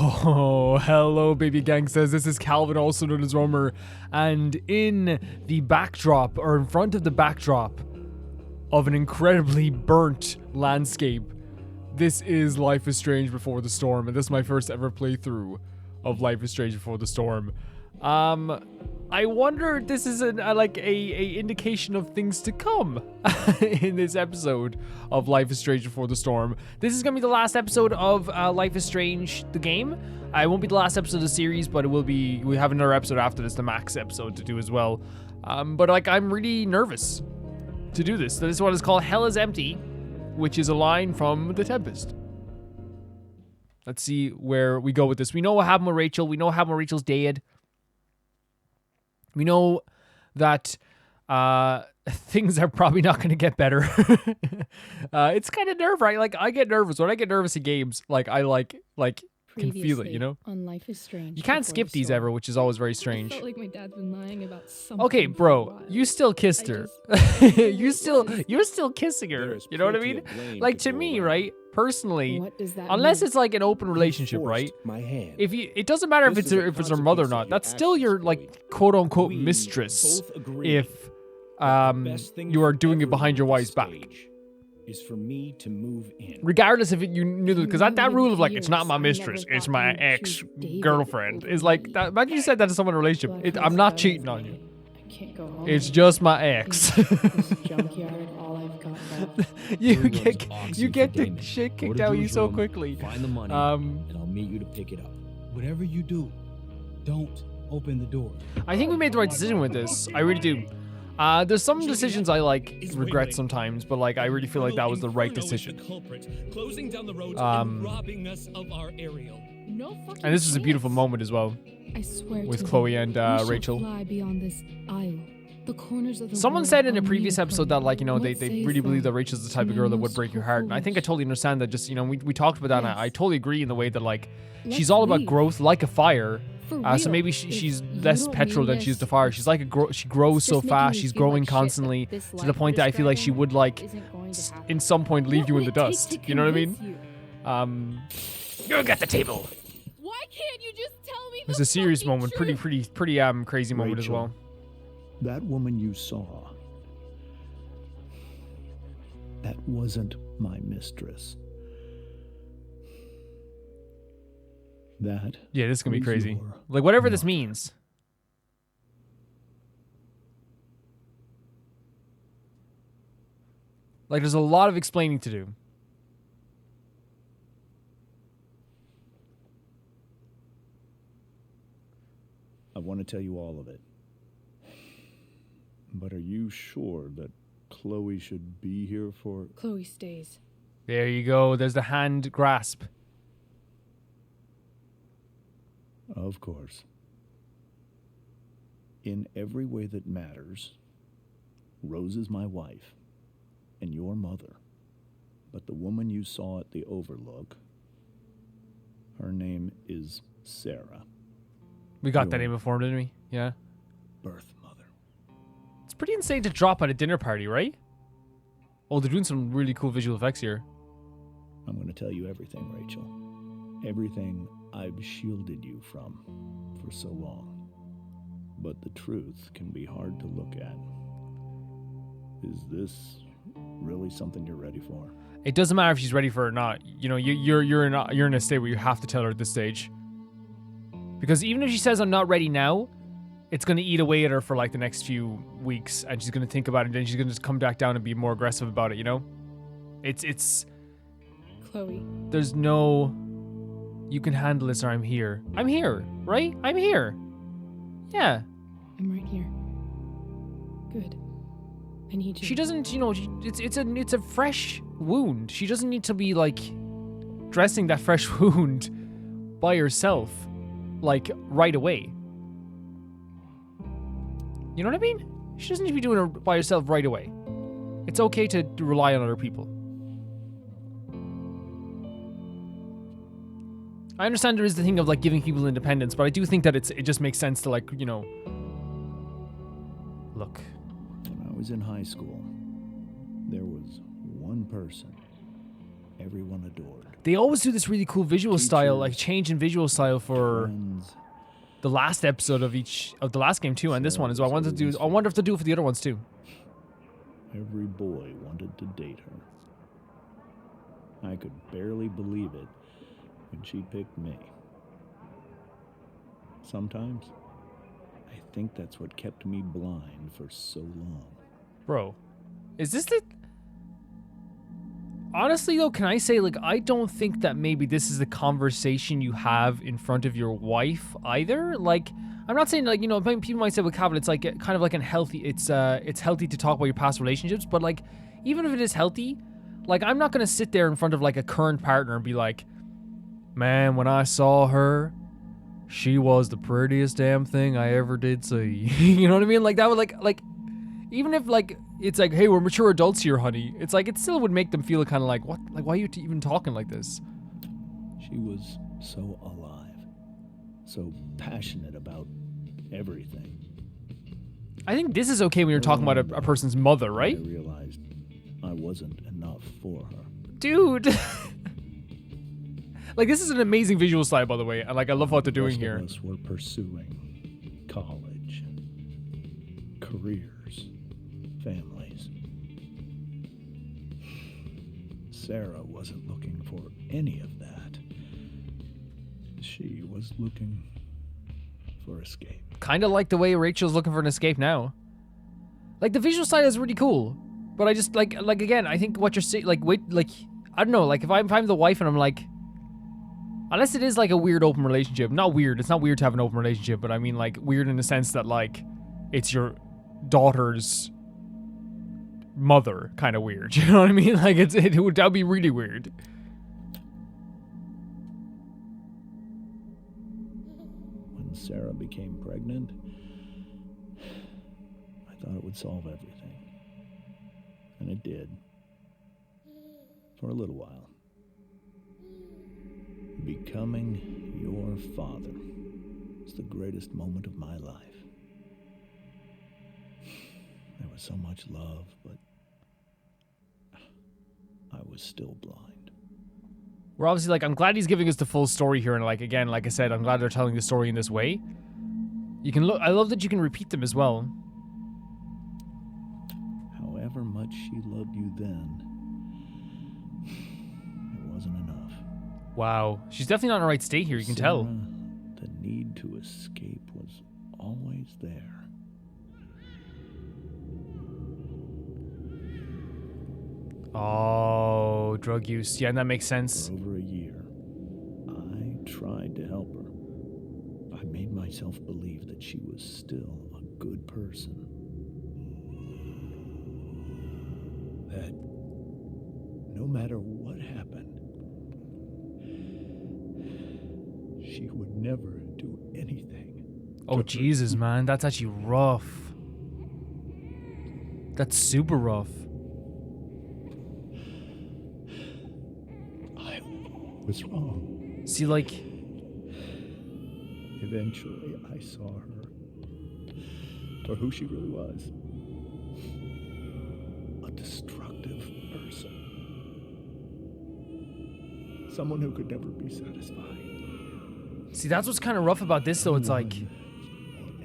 Oh, hello, baby gangsters. This is Calvin, also known as Romer. And in the backdrop, or in front of the backdrop of an incredibly burnt landscape, this is Life is Strange Before the Storm. And this is my first ever playthrough of Life is Strange Before the Storm. I wonder if this is a indication of things to come in this episode of Life is Strange Before the Storm. This is gonna be the last episode of Life is Strange, the game. It won't be the last episode of the series, but it will be. We have another episode after this, the Max episode, to do as well. But I'm really nervous to do this. This one is called Hell is Empty, which is a line from The Tempest. Let's see where we go with this. We know what happened with Rachel. We know what happened with Rachel's dead. We know that things are probably not going to get better. It's kind of nerve-wracking. Like, I get nervous. When I get nervous in games, like, I can feel it, you know? On Life is Strange. You can't skip these ever, which is always very strange. I felt like my dad's been lying about something. Okay, bro, you still kissed her. you're still kissing her. You know what I mean? Like, to me, right? Personally, unless it's like an open relationship, right? It doesn't matter if it's her mother or not. That's still your like quote unquote mistress. If you are doing it behind your wife's back. Is for me to move in. Regardless if you knew, because that rule of like it's not my mistress, it's my ex-girlfriend is like that. Imagine you said that to someone in a relationship. I'm not cheating on you. It's just my ex. You get the shit kicked out of you so quickly. Find the money, and I'll meet you to pick it up. Whatever you do, don't open the door. I think we made the right decision with this. I really do. There's some decisions I regret sometimes, but like I really feel like that was the right decision. And this is a beautiful moment as well. I swear with Chloe and Rachel. Someone said in a previous episode that they really believe that Rachel's the type of girl that would break your heart, and I think I totally understand that. Just we talked about that, and I totally agree in the way that like she's all about growth, like a fire. So maybe she's less petrol than she is the fire. She's like she grows so fast. She's growing constantly to the point that I feel like she would in some point leave you in the dust. You know what I mean? You get the table. Why can't you just tell me? It's a serious moment, pretty crazy moment Rachel, as well. That woman you saw, that wasn't my mistress. That yeah, this is gonna be was crazy. your Like whatever this mother. means. Like there's a lot of explaining to do. I want to tell you all of it. But are you sure that Chloe should be here for... Chloe stays. There you go. There's the hand grasp. Of course. In every way that matters, Rose is my wife and your mother. But the woman you saw at the Overlook, her name is Sarah. We got that name before, didn't we? Yeah. Birth mother. It's pretty insane to drop at a dinner party, right? Oh, they're doing some really cool visual effects here. I'm going to tell you everything, Rachel. Everything I've shielded you from for so long. But the truth can be hard to look at. Is this really something you're ready for? It doesn't matter if she's ready for it or not. You know, you're in a state where you have to tell her at this stage. Because even if she says I'm not ready now, it's going to eat away at her for like the next few weeks, and she's going to think about it, and then she's going to just come back down and be more aggressive about it, you know? It's Chloe. There's no you can handle this or I'm here. I'm here, right? I'm here. Yeah. I'm right here. Good. I need you. She doesn't, it's a fresh wound. She doesn't need to be like dressing that fresh wound by herself like right away. You know what I mean? She doesn't need to be doing it by herself right away. It's okay to rely on other people. I understand there is the thing of like giving people independence, but I do think that it just makes sense to like, look. When I was in high school, there was one person, everyone adored. They always do this really cool visual style, like Teachers, change in visual style for Friends, the last episode of the last game too, and this one as well. I wonder if they'll do it for the other ones too. every boy wanted to date her. I could barely believe it when she picked me. Sometimes, I think that's what kept me blind for so long. Bro, is this the... Honestly, though, can I say, like, I don't think that maybe this is the conversation you have in front of your wife either. Like, I'm not saying, like, you know, people might say with Calvin, it's like kind of like it's healthy to talk about your past relationships, but like, even if it is healthy, like, I'm not gonna sit there in front of like a current partner and be like, man, when I saw her, she was the prettiest damn thing I ever did see. You know what I mean? Like, that would like, even if like it's like, hey, we're mature adults here, honey. It's like, it still would make them feel kind of like, what? Like, why are you even talking like this? She was so alive, so passionate about everything. I think this is okay when you're talking about a person's mother, right? I realized I wasn't enough for her. Dude. Like, this is an amazing visual style, by the way. And like, I love what they're doing here. Most of us were pursuing college, careers, families. Sarah wasn't looking for any of that. She was looking for escape. Kind of like the way Rachel's looking for an escape now. Like, the visual style is really cool. But I just, like again, I think what you're saying, like, wait, like, I don't know, like, if I'm the wife and I'm like, unless it is like a weird open relationship. Not weird. It's not weird to have an open relationship, but I mean like weird in the sense that like it's your daughter's mother kind of weird. You know what I mean? Like that would be really weird. When Sarah became pregnant, I thought it would solve everything. And it did. For a little while. Becoming your father was the greatest moment of my life. There was so much love, but I was still blind. We're obviously like, I'm glad he's giving us the full story here, and like again, like I said, I'm glad they're telling the story in this way. You can look. I love that you can repeat them as well. However much she loved you then, it wasn't enough. Wow, she's definitely not in the right state here. You can tell. The need to escape was always there. Oh, drug use. Yeah, and that makes sense. For over a year, I tried to help her. I made myself believe that she was still a good person. That no matter what happened, she would never do anything. Oh, Jesus, man. That's actually rough. That's super rough. I was wrong. See, like... Eventually, I saw her for who she really was. A destructive person. Someone who could never be satisfied. See, that's what's kind of rough about this, though. It's like...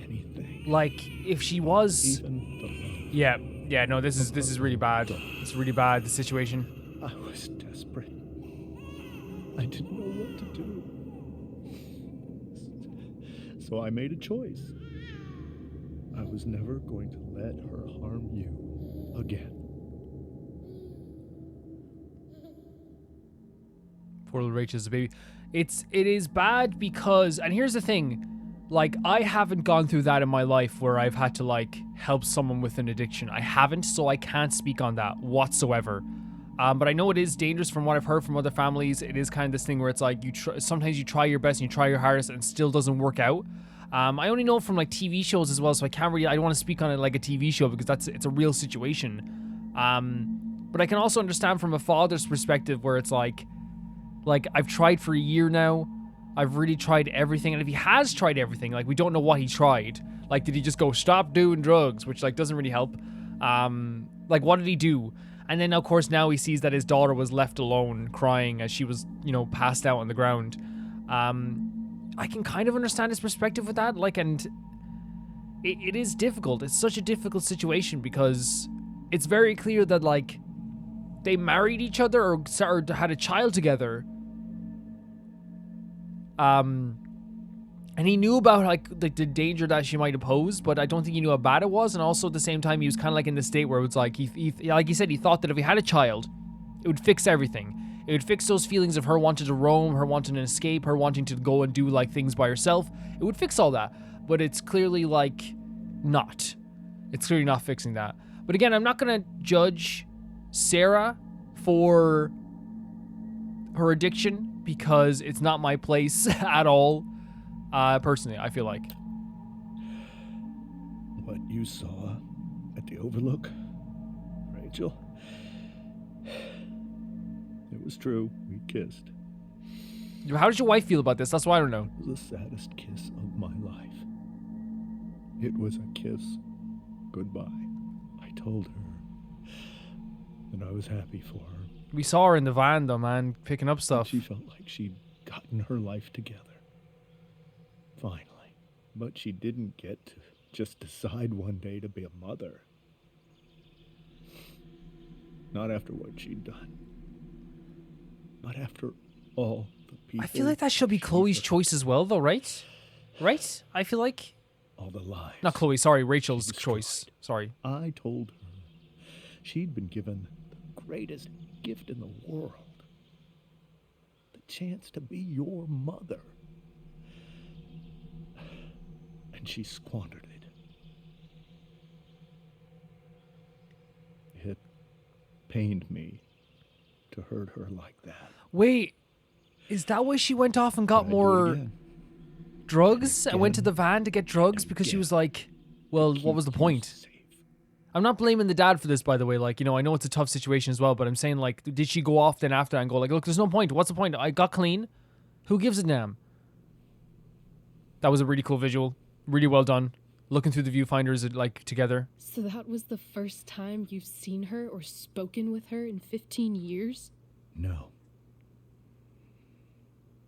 Anything. Like, if she was... Even the love. Yeah, no, this is really bad. It's really bad, the situation. I was desperate. I didn't know what to do. So I made a choice. I was never going to let her harm you again. Poor little Rachel's a baby. It is bad because, and here's the thing, like, I haven't gone through that in my life where I've had to, like, help someone with an addiction. I haven't, so I can't speak on that whatsoever. But I know it is dangerous from what I've heard from other families. It is kind of this thing where it's like, sometimes you try your best and you try your hardest and it still doesn't work out. I only know from, like, TV shows as well, so I don't want to speak on it like a TV show because it's a real situation. But I can also understand from a father's perspective where it's like, I've tried for a year now. I've really tried everything. And if he has tried everything, like, we don't know what he tried. Like, did he just go, stop doing drugs? Which, like, doesn't really help. Like, what did he do? And then, of course, now he sees that his daughter was left alone crying as she was, passed out on the ground. I can kind of understand his perspective with that. Like, and it is difficult. It's such a difficult situation because it's very clear that, like, they married each other or had a child together. And he knew about, like the danger that she might pose, but I don't think he knew how bad it was. And also at the same time, he was kind of like in the state where it's like, he like he said, he thought that if he had a child, it would fix everything. It would fix those feelings of her wanting to roam, her wanting to escape, her wanting to go and do like things by herself. It would fix all that. But it's clearly like not. It's clearly not fixing that. But again, I'm not going to judge Sarah for her addiction because it's not my place at all. Personally, I feel like. What you saw at the Overlook, Rachel, it was true. We kissed. How does your wife feel about this? That's what I don't know. It was the saddest kiss of my life. It was a kiss goodbye. I told her that I was happy for her. We saw her in the van though, man, picking up stuff. She felt like she'd gotten her life together. Finally. But she didn't get to just decide one day to be a mother. Not after what she'd done. Not after all the people. I feel like that should be Chloe's choice as well though, right? Right? I feel like... all the lies. Not Chloe, sorry, Rachel's choice. Sorry. I told her she'd been given the greatest gift in the world. The chance to be your mother. And she squandered it. It pained me to hurt her like that. Wait, is that why she went off and got But I do it more again. drugs and went to Again. the van to get drugs because she was like, well, what was the Keep you point? safe. I'm not blaming the dad for this, by the way. Like, I know it's a tough situation as well, but I'm saying, like, did she go off then after and go, like, look, there's no point. What's the point? I got clean. Who gives a damn? That was a really cool visual. Really well done. Looking through the viewfinders, like, together. So that was the first time you've seen her or spoken with her in 15 years? No.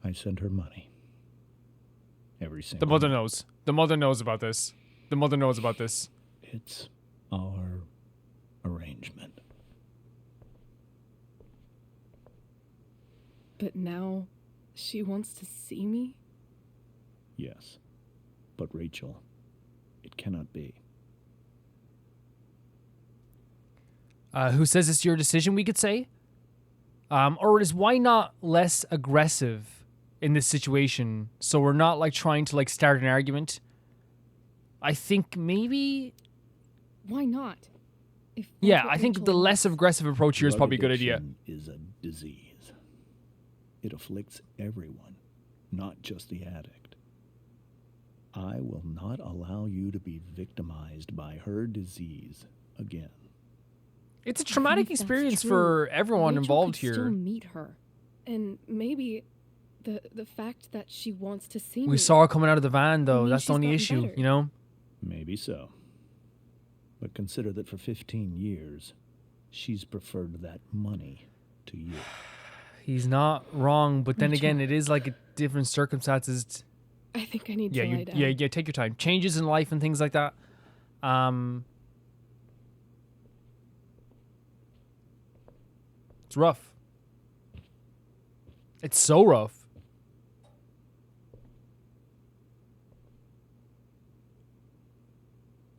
I sent her money. Every single The mother month. knows. The mother knows about this. The mother knows about this. It's our arrangement. But now she wants to see me? Yes. But Rachel, it cannot be. Who says it's your decision, we could say? Or is why not less aggressive in this situation so we're not, like, trying to, like, start an argument? I think maybe... Why not? If that's Yeah, what I think Rachel the less wants. aggressive approach here is Drug probably a good idea. addiction is a disease. It afflicts everyone, not just the addict. I will not allow you to be victimized by her disease again. It's a Even traumatic if that's experience true, for everyone Rachel involved could Still here. meet her, and maybe the fact that she wants to see me. We saw her coming out of the van, though. means That's the she's only gotten issue, better. you know? Maybe so. But consider that for 15 years, she's preferred that money to you. He's not wrong, but then Rachel. again, it is like a different circumstances. I think I need Yeah, to lie down. yeah, take your time. Changes in life and things like that. It's rough. It's so rough.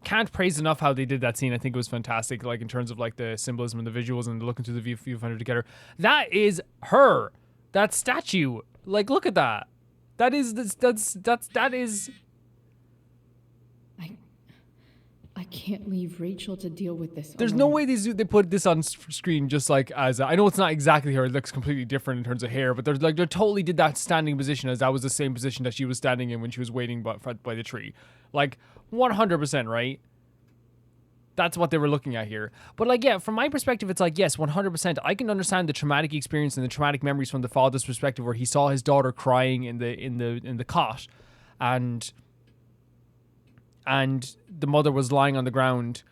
Can't praise enough how they did that scene. I think it was fantastic, like in terms of like the symbolism and the visuals and looking through the viewfinder together. That is her. That statue. Like, look at that. That is that is. I can't leave Rachel to deal with this. There's no alone. way they put this on screen just like as I know it's not exactly her. It looks completely different in terms of hair, but they totally did that standing position as that was the same position that she was standing in when she was waiting by the tree, like 100%, right? That's what they were looking at here. But like, yeah, from my perspective, it's like, yes, 100%. I can understand the traumatic experience and the traumatic memories from the father's perspective, where he saw his daughter crying in the cot, and the mother was lying on the ground,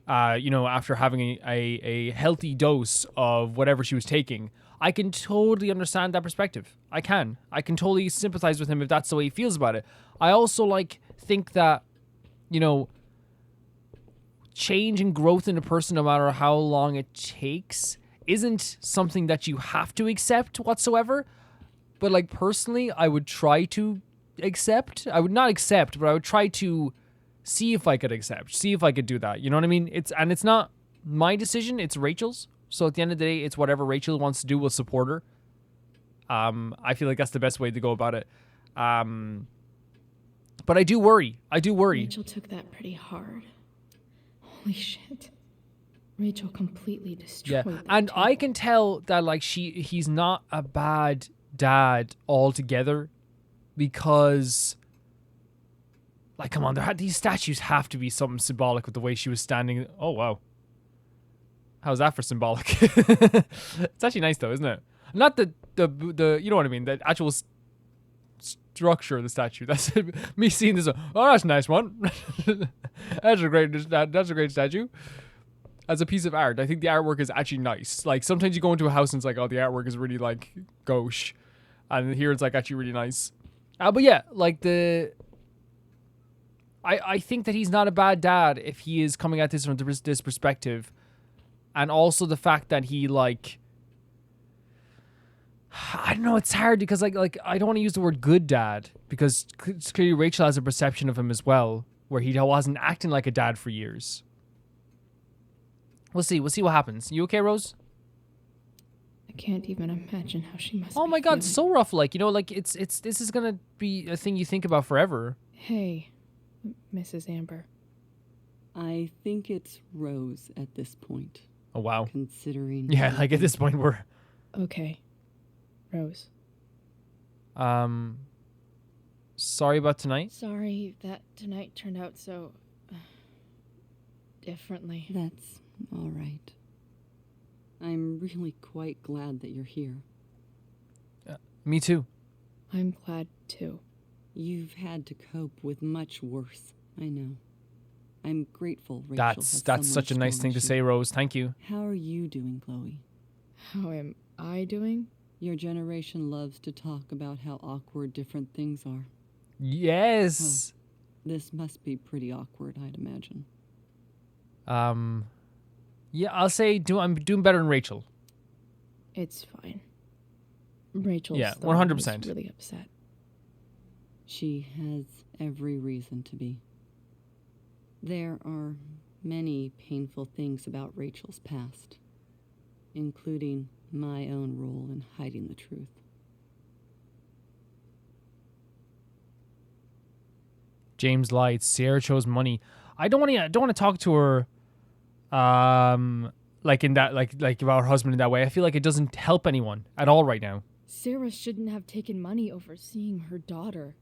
after having a healthy dose of whatever she was taking, I can totally understand that perspective. I can totally sympathize with him if that's the way he feels about it. I also think that, change and growth in a person, no matter how long it takes, isn't something that you have to accept whatsoever. But personally, I would try to accept. I would not accept, but I would try to see if I could accept, see if I could do that. You know what I mean? It's not my decision, it's Rachel's. So at the end of the day, it's whatever Rachel wants to do, we'll support her. I feel like that's the best way to go about it. But I do worry. Rachel took that pretty hard. Holy shit. Rachel completely destroyed that and table. I can tell that he's not a bad dad altogether, because come on, these statues have to be something symbolic with the way she was standing. Oh wow. How's that for symbolic? It's actually nice though, isn't it? Not the you know what I mean, the actual structure of the statue. That's me seeing this. Oh, that's a nice one. That's a great statue. As a piece of art, I think the artwork is actually nice. Sometimes you go into a house and it's oh, the artwork is really gauche, and here it's actually really nice. But yeah, I think that he's not a bad dad if he is coming at this from this perspective. And also the fact that he I don't know, it's hard because I don't want to use the word good dad, because clearly Rachel has a perception of him as well, where he wasn't acting like a dad for years. We'll see what happens. You okay, Rose? I can't even imagine how she must Oh be my god, feeling. so rough. It's this is gonna be a thing you think about forever. Hey, Mrs. Amber. I think it's Rose at this point. Oh wow. Considering. Yeah, at this point we're Okay. Rose. sorry about tonight. Sorry that tonight turned out so differently. That's all right. I'm really quite glad that you're here. Me too. I'm glad too. You've had to cope with much worse. I know. I'm grateful Rachel That's has such a someone nice thing to strong as say, you. Rose. Thank you. How are you doing, Chloe? How am I doing? Your generation loves to talk about how awkward different things are. Yes. This must be pretty awkward, I'd imagine. Yeah, I'll say I'm doing better than Rachel. It's fine. Rachel's Yeah, the one who's 100%. really upset. She has every reason to be. There are many painful things about Rachel's past, including my own role in hiding the truth. James lied. Sarah chose money. I don't want to talk to her in that about her husband in that way. I feel like it doesn't help anyone at all right now. Sarah shouldn't have taken money over seeing her daughter.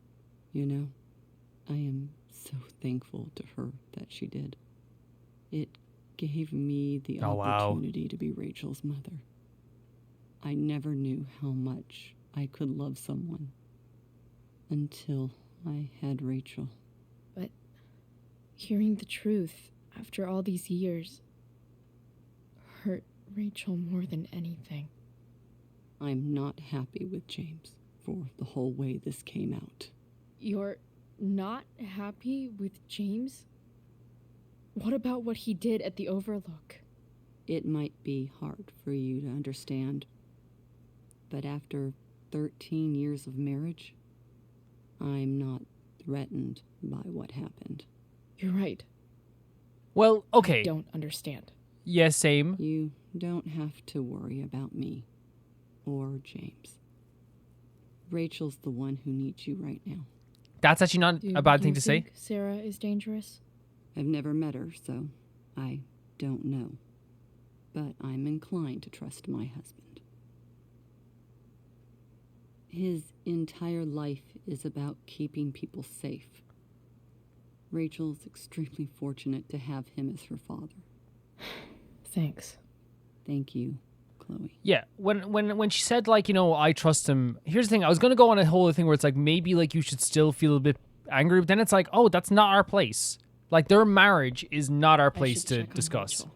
You know, I am so thankful to her that she did. It gave me the Oh, wow. opportunity to be Rachel's mother. I never knew how much I could love someone until I had Rachel. But hearing the truth after all these years hurt Rachel more than anything. I'm not happy with James for the whole way this came out. You're not happy with James? What about what he did at the Overlook? It might be hard for you to understand, but after 13 years of marriage, I'm not threatened by what happened. You're right. Well, okay. I don't understand. Yeah, same. You don't have to worry about me or James. Rachel's the one who needs you right now. That's actually not Do a bad you thing to say. think Sarah is dangerous? I've never met her, so I don't know. But I'm inclined to trust my husband. His entire life is about keeping people safe. Rachel's extremely fortunate to have him as her father. Thanks. Thank you, Chloe. Yeah, when she said I trust him. Here's the thing. I was gonna go on a whole thing where it's maybe you should still feel a bit angry, but then it's oh, that's not our place. Like, their marriage is not our I place should to check on discuss. Rachel.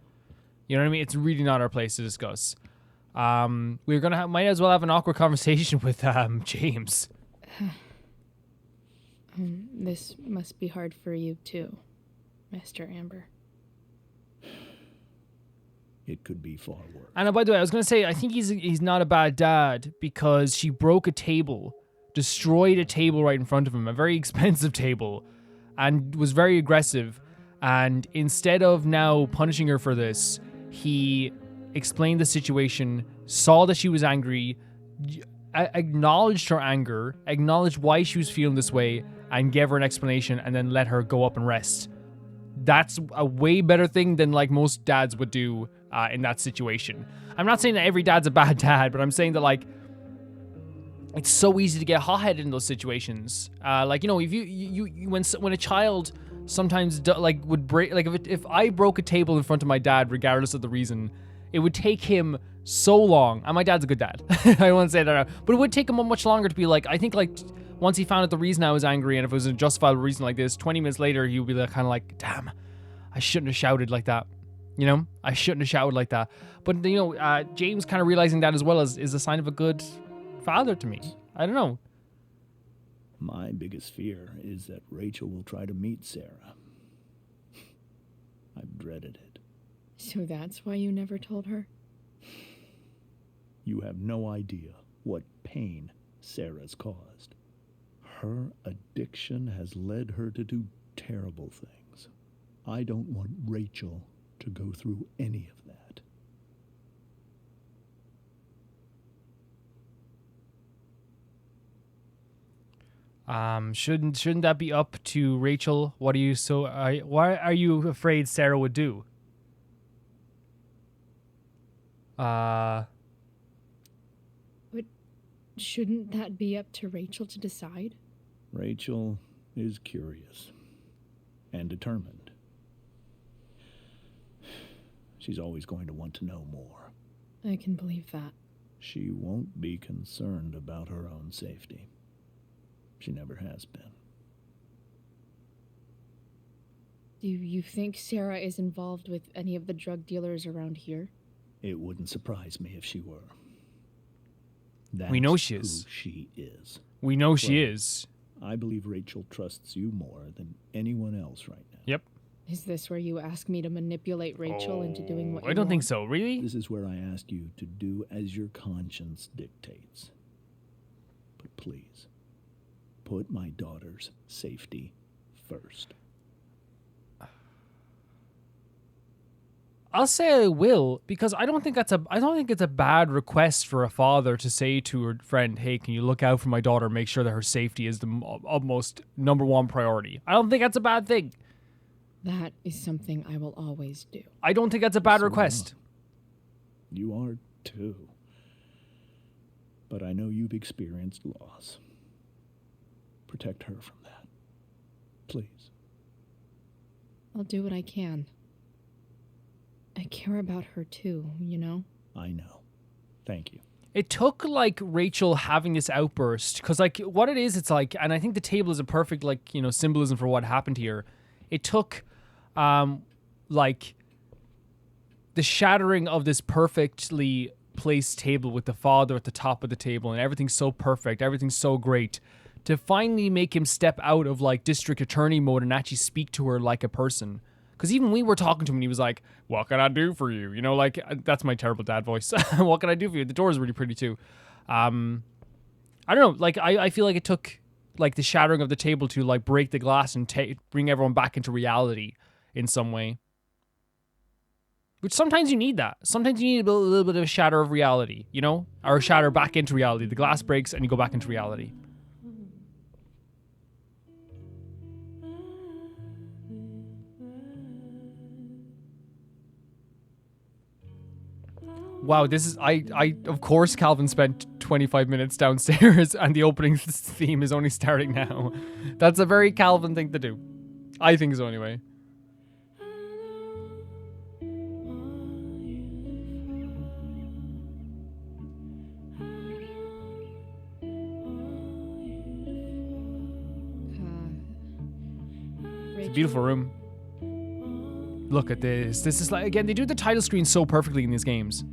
You know what I mean? It's really not our place to discuss. We're gonna might as well have an awkward conversation with James. This must be hard for you too, Mr. Amber. It could be far worse. And by the way, I was gonna say I think he's not a bad dad because she broke a table, destroyed a table right in front of him, a very expensive table, and was very aggressive. And instead of now punishing her for this, he explained the situation, saw that she was angry, acknowledged her anger, acknowledged why she was feeling this way, and gave her an explanation, and then let her go up and rest. That's a way better thing than like most dads would do in that situation. I'm not saying that every dad's a bad dad, but I'm saying that like it's so easy to get hot-headed in those situations. Like, you know, if you when a child sometimes would break, like if I broke a table in front of my dad, regardless of the reason, it would take him so long. And my dad's a good dad. I won't say that, but it would take him much longer to be like. I think like once he found out the reason I was angry, and if it was a justifiable reason like this, 20 minutes later he would be like, kind of like, damn, I shouldn't have shouted like that. You know, I shouldn't have shouted like that. But you know, James kind of realizing that as well is a sign of a good father to me. I don't know. My biggest fear is that Rachel will try to meet Sarah. I've dreaded it. So that's why you never told her? You have no idea what pain Sarah's caused. Her addiction has led her to do terrible things. I don't want Rachel to go through any of that. Shouldn't that be up to Rachel? Why are you afraid Sarah would do? But shouldn't that be up to Rachel to decide? Rachel is curious and determined. She's always going to want to know more. I can believe that. She won't be concerned about her own safety. She never has been. Do you think Sarah is involved with any of the drug dealers around here? It wouldn't surprise me if she were. That's We know she is. who she is. We know she Well, is. I believe Rachel trusts you more than anyone else right now. Yep. Is this where you ask me to manipulate Rachel into doing what you I don't think want? so. Really? This is where I ask you to do as your conscience dictates. But please, put my daughter's safety first. I'll say I will, because I don't think it's a bad request for a father to say to her friend, "Hey, can you look out for my daughter? Make sure that her safety is the utmost number one priority." I don't think that's a bad thing. That is something I will always do. I don't think that's a bad So am request. I. You are too. But I know you've experienced loss. Protect her from that. Please. I'll do what I can. I care about her too, you know? I know. Thank you. It took like Rachel having this outburst, because like what it is, it's like, and I think the table is a perfect like, you know, symbolism for what happened here. It took like the shattering of this perfectly placed table with the father at the top of the table and everything's so perfect, everything's so great, to finally make him step out of like district attorney mode and actually speak to her like a person. Because even we were talking to him and he was like, "What can I do for you?" You know, like, that's my terrible dad voice. "What can I do for you?" The door is really pretty too. I don't know. Like, I feel like it took like the shattering of the table to like break the glass and bring everyone back into reality in some way. Which sometimes you need that. Sometimes you need a little bit of a shatter of reality, you know? Or a shatter back into reality. The glass breaks and you go back into reality. Wow, this is I of course Calvin spent 25 minutes downstairs and the opening theme is only starting now. That's a very Calvin thing to do. I think so anyway. It's a beautiful room. Look at this. This is like, again, they do the title screen so perfectly in these games.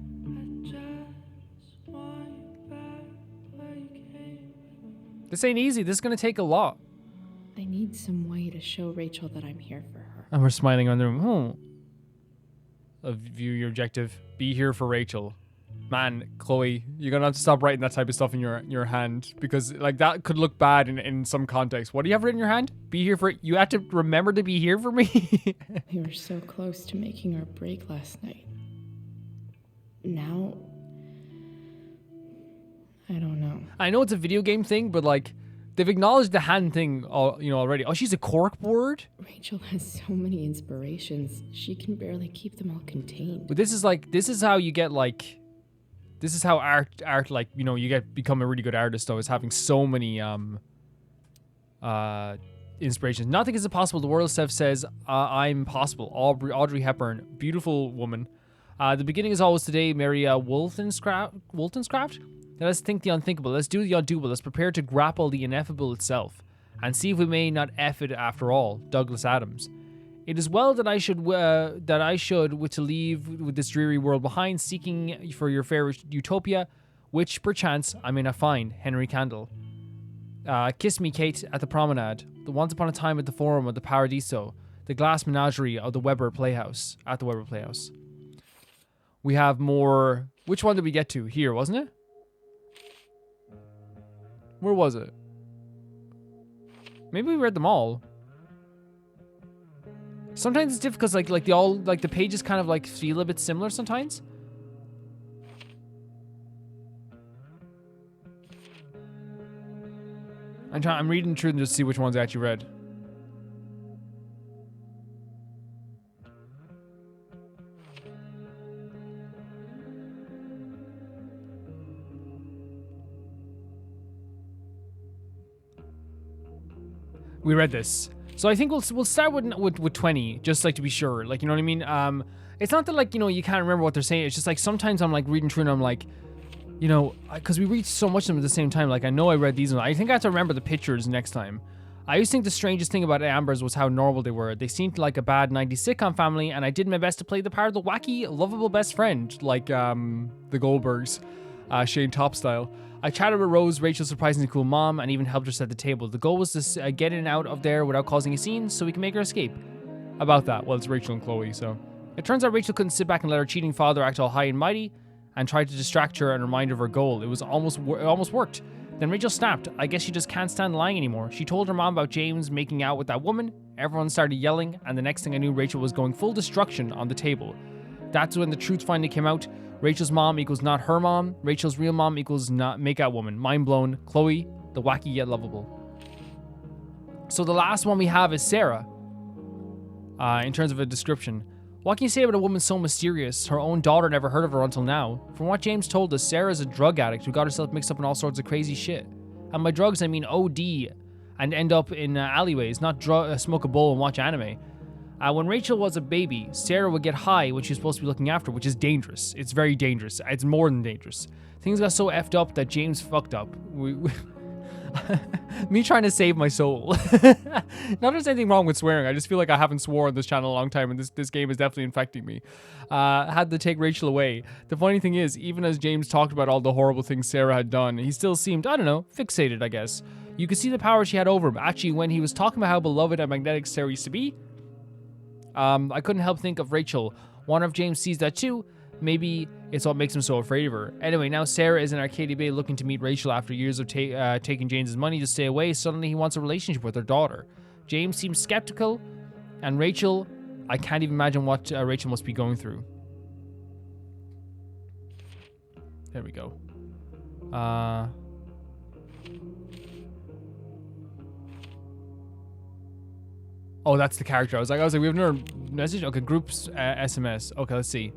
This ain't easy. This is going to take a lot. I need some way to show Rachel that I'm here for her. And we're smiling on the room. View your objective. Be here for Rachel. Man, Chloe, you're going to have to stop writing that type of stuff in your hand. Because, like, that could look bad in some context. What do you have written in your hand? Be here for... You have to remember to be here for me? We were so close to making our break last night. Now... I don't know. I know it's a video game thing, but, like, they've acknowledged the hand thing, already. Oh, she's a corkboard? Rachel has so many inspirations. She can barely keep them all contained. But this is how you get, like... This is how art, like, you become a really good artist, though, is having so many, inspirations. Nothing is impossible. The world self says, I'm possible. Audrey Hepburn, beautiful woman. The beginning is always today, Mary Wollstonecraft. Let us think the unthinkable. Let's do the undoable. Let's prepare to grapple the ineffable itself, and see if we may not F it after all. Douglas Adams. It is well that I should to leave with this dreary world behind, seeking for your fair utopia, which perchance I may not find. Henry Candle. Kiss me, Kate, at the promenade. The once upon a time at the forum of the Paradiso. The glass menagerie of the Weber Playhouse. At the Weber Playhouse. We have more... Which one did we get to? Here, wasn't it? Where was it? Maybe we read them all. Sometimes it's difficult because the pages kind of like feel a bit similar sometimes. I'm reading through them just to see which ones I actually read. We read this. So I think we'll start with 20, just like to be sure. Like, you know what I mean? It's not that, like, you can't remember what they're saying. It's just like sometimes I'm like reading through and I'm like, because we read so much of them at the same time. Like, I know I read these ones. I think I have to remember the pictures next time. I used to think the strangest thing about Ambers was how normal they were. They seemed like a bad 90s sitcom family, and I did my best to play the part of the wacky, lovable best friend, like the Goldbergs, Shane Top style. I chatted with Rose, Rachel's surprisingly cool mom, and even helped her set the table. The goal was to get in and out of there without causing a scene, so we can make her escape. About that, well, it's Rachel and Chloe, so... It turns out Rachel couldn't sit back and let her cheating father act all high and mighty, and tried to distract her and remind her of her goal. It almost worked. Then Rachel snapped. I guess she just can't stand lying anymore. She told her mom about James making out with that woman. Everyone started yelling, and the next thing I knew, Rachel was going full destruction on the table. That's when the truth finally came out. Rachel's mom equals not her mom. Rachel's real mom equals not makeout woman. Mind blown. Chloe, the wacky yet lovable. So the last one we have is Sarah. In terms of a description. What can you say about a woman so mysterious? Her own daughter never heard of her until now. From what James told us, Sarah is a drug addict who got herself mixed up in all sorts of crazy shit. And by drugs, I mean OD and end up in alleyways, not smoke a bowl and watch anime. When Rachel was a baby, Sarah would get high when she was supposed to be looking after her, which is dangerous. It's very dangerous. It's more than dangerous. Things got so effed up that James fucked up. Me trying to save my soul. Not that there's anything wrong with swearing. I just feel like I haven't swore on this channel a long time, and this game is definitely infecting me. Had to take Rachel away. The funny thing is, even as James talked about all the horrible things Sarah had done, he still seemed, I don't know, fixated, I guess. You could see the power she had over him. Actually, when he was talking about how beloved and magnetic Sarah used to be, I couldn't help think of Rachel. Wonder if James sees that too. Maybe it's what makes him so afraid of her. Anyway, now Sarah is in Arcadia Bay looking to meet Rachel after years of taking James's money to stay away. Suddenly he wants a relationship with her daughter. James seems skeptical, and Rachel, I can't even imagine what Rachel must be going through. There we go. Oh, that's the character. I was like, we have another message. Okay, groups SMS. Okay, let's see.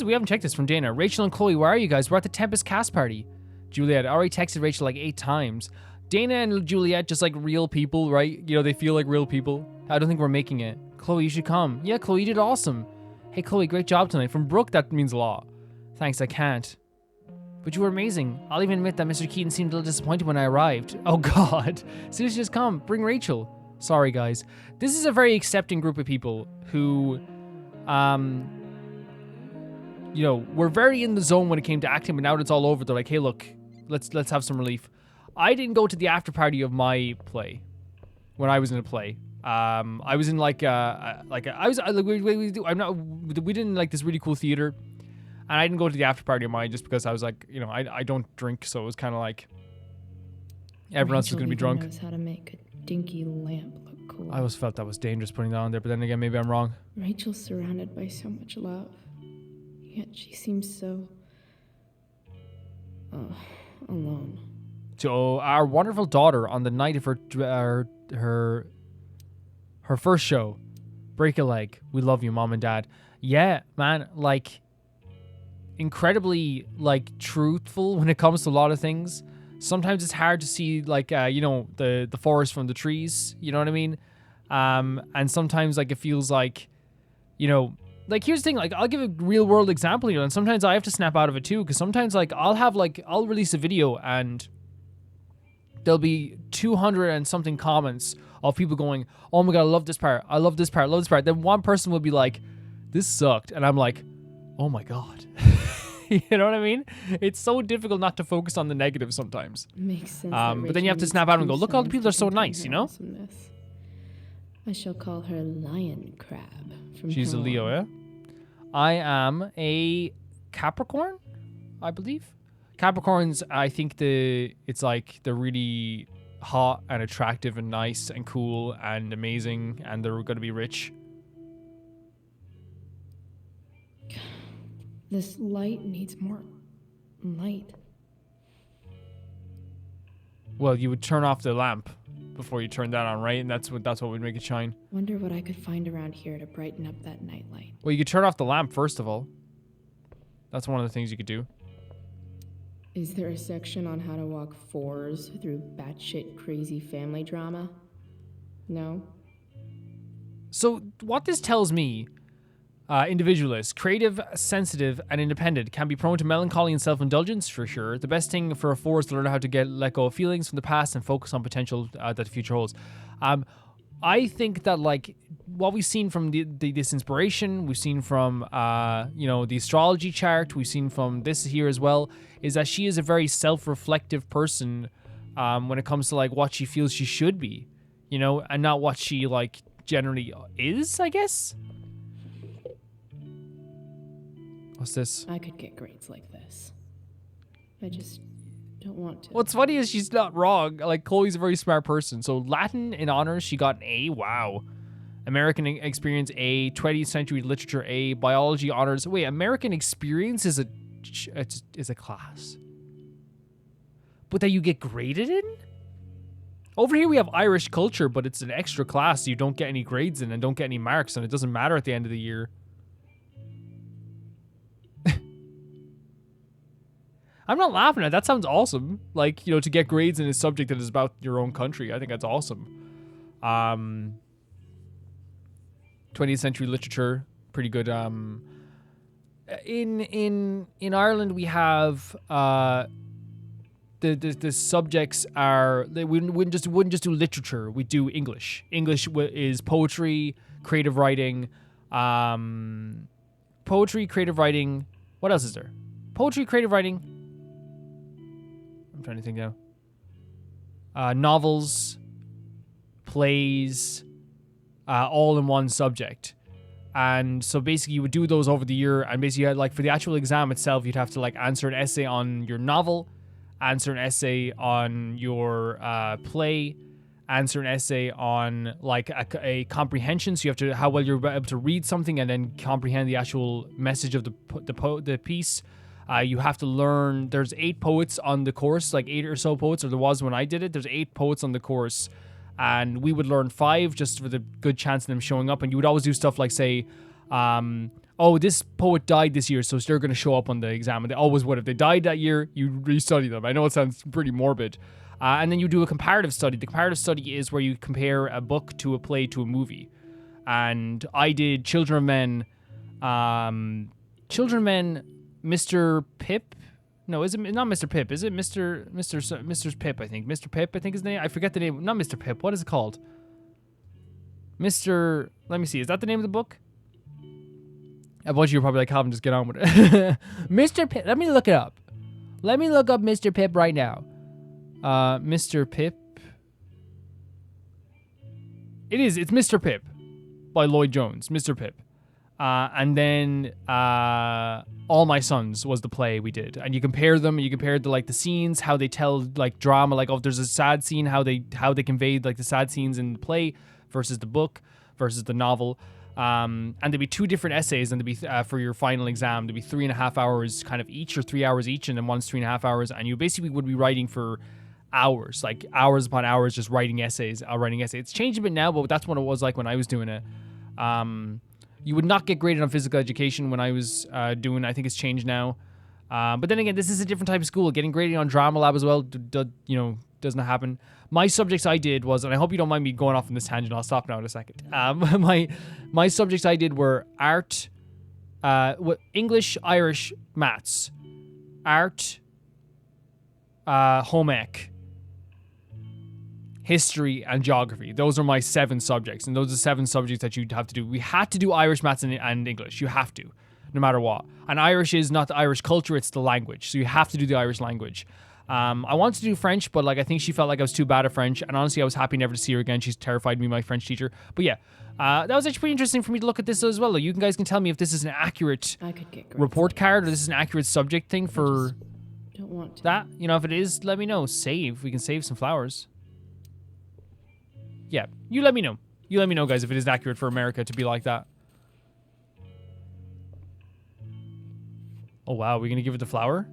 We haven't checked this from Dana. Rachel and Chloe, where are you guys? We're at the Tempest cast party. Juliet, I already texted Rachel like 8 times. Dana and Juliet, just like real people, right? They feel like real people. I don't think we're making it. Chloe, you should come. Yeah, Chloe, you did awesome. Hey, Chloe, great job tonight. From Brooke, that means a lot. Thanks, I can't. But you were amazing. I'll even admit that Mr. Keaton seemed a little disappointed when I arrived. Oh, God. Seriously, just come. Bring Rachel. Sorry, guys. This is a very accepting group of people who, were very in the zone when it came to acting, but now that it's all over, they're like, hey, look, let's have some relief. I didn't go to the after party of my play when I was in a play. I was in we didn't like this really cool theater, and I didn't go to the after party of mine just because I was like, I don't drink, so it was kind of like everyone else is going to be drunk. Knows how to make a dinky lamp look cool. I always felt that was dangerous putting that on there, but then again, maybe I'm wrong. Rachel's surrounded by so much love, yet she seems so alone. So our wonderful daughter, on the night of her first show, break a leg. We love you, Mom and Dad. Yeah, man, like incredibly like truthful when it comes to a lot of things. Sometimes it's hard to see like the forest from the trees, you know what I mean? And sometimes like it feels like, like here's the thing, like I'll give a real world example here, and sometimes I have to snap out of it too, because sometimes like I'll release a video and there'll be 200 and something comments of people going, oh my god, I love this part, I love this part, I love this part. Then one person will be like, this sucked, and I'm like, oh my god. You know what I mean? It's so difficult not to focus on the negative sometimes. Makes sense. But then you have to snap out and go, look, all the people are so nice, Awesomeness. I shall call her Lion Crab. She's a Leo, yeah? I am a Capricorn, I believe. Capricorns, I think it's like they're really hot and attractive and nice and cool and amazing, and they're going to be rich. This light needs more light. Well, you would turn off the lamp before you turn that on, right? And that's what would make it shine. Wonder what I could find around here to brighten up that nightlight. Well, you could turn off the lamp first of all. That's one of the things you could do. Is there a section on how to walk fours through batshit crazy family drama? No? So what this tells me, individualist, creative, sensitive, and independent, can be prone to melancholy and self-indulgence for sure. The best thing for a four is to learn how to let go of feelings from the past and focus on potential that the future holds. I think that like what we've seen from this inspiration, we've seen from the astrology chart, we've seen from this here as well, is that she is a very self-reflective person when it comes to like what she feels she should be, and not what she like generally is, I guess. What's this? I could get grades like this. I just don't want to. What's funny is she's not wrong. Like, Chloe's a very smart person. So Latin in honors, she got an A. Wow. American experience A. 20th century literature A. Biology honors. Wait, American experience is a class, but that you get graded in? Over here we have Irish culture, but it's an extra class. So you don't get any grades in and don't get any marks, and it doesn't matter at the end of the year. I'm not laughing at it. That sounds awesome. Like, to get grades in a subject that is about your own country. I think that's awesome. 20th century literature, pretty good. In Ireland we have the subjects are, we wouldn't just do literature. We do English. English is poetry, creative writing, creative writing. What else is there? Poetry, creative writing. I'm trying to think now. Novels, plays, all in one subject. And so basically you would do those over the year, and basically like for the actual exam itself, you'd have to like answer an essay on your novel, answer an essay on your play, answer an essay on like a comprehension. So you have to, how well you're able to read something and then comprehend the actual message of the piece. You have to learn, there's 8 poets on the course, like 8 or so poets, or there was when I did it. There's 8 poets on the course, and we would learn 5 just for the good chance of them showing up. And you would always do stuff like say, this poet died this year, so they're going to show up on the exam. And they always would. If they died that year, you restudy them. I know it sounds pretty morbid. And then you do a comparative study. The comparative study is where you compare a book to a play to a movie. And I did Children of Men, Mr. Pip? No, is it not Mr. Pip? Is it Mr. Pip, I think. Mr. Pip, I think his name. I forget the name. Not Mr. Pip. What is it called? Mr. Let me see. Is that the name of the book? A bunch of you are probably like, Calvin, just get on with it. Mr. Pip. Let me look it up. Let me look up Mr. Pip right now. Mr. Pip. It's Mr. Pip by Lloyd Jones. Mr. Pip. And then All My Sons was the play we did. And you compare them, you compared the scenes, how they tell like drama, like if there's a sad scene, how they conveyed like the sad scenes in the play versus the book versus the novel. And there'd be 2 different essays, and there'd be for your final exam, there'd be 3.5 hours kind of each, or 3 hours each, and then one's 3.5 hours, and you basically would be writing for hours, like hours upon hours, just writing essays. It's changed a bit now, but that's what it was like when I was doing it. You would not get graded on physical education when I was doing. I think it's changed now. But then again, this is a different type of school. Getting graded on drama lab as well, doesn't happen. My subjects I did was, and I hope you don't mind me going off on this tangent. I'll stop now in a second. My subjects I did were art, English, Irish, maths, art, home ec, history, and geography. Those are my 7 subjects, and those are 7 subjects that you'd have to do. We had to do Irish, maths, and English. You have to, no matter what. And Irish is not the Irish culture, it's the language. So you have to do the Irish language. I wanted to do French, but I think she felt like I was too bad at French, and honestly I was happy never to see her again. She's terrified me, my French teacher. But yeah, that was actually pretty interesting for me to look at this as well. You guys can tell me if this is an accurate report card, or this is an accurate subject thing for don't want to. that. If it is, let me know. We can save some flowers. Yeah, you let me know. You let me know, guys, if it is accurate for America to be like that. Oh wow, we're gonna give it the flower?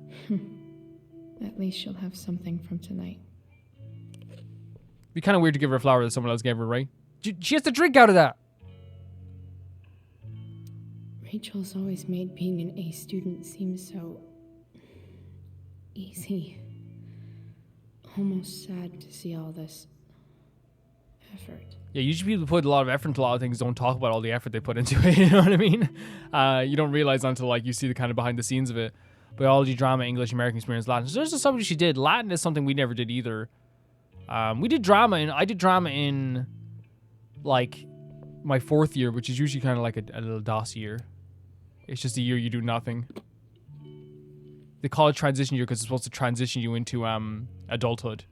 At least she'll have something from tonight. Be kind of weird to give her a flower that someone else gave her, right? She has to drink out of that. Rachel's always made being an A student seem so easy. Almost sad to see all this effort. Yeah, usually people put a lot of effort into a lot of things, don't talk about all the effort they put into it, you know what I mean? You don't realize until you see the kind of behind the scenes of it. Biology, drama, English, American experience, Latin. So there's a subject she did. Latin is something we never did either. I did drama in my 4th year, which is usually kind of like a little DOS year. It's just a year you do nothing. They call it transition year because it's supposed to transition you into adulthood.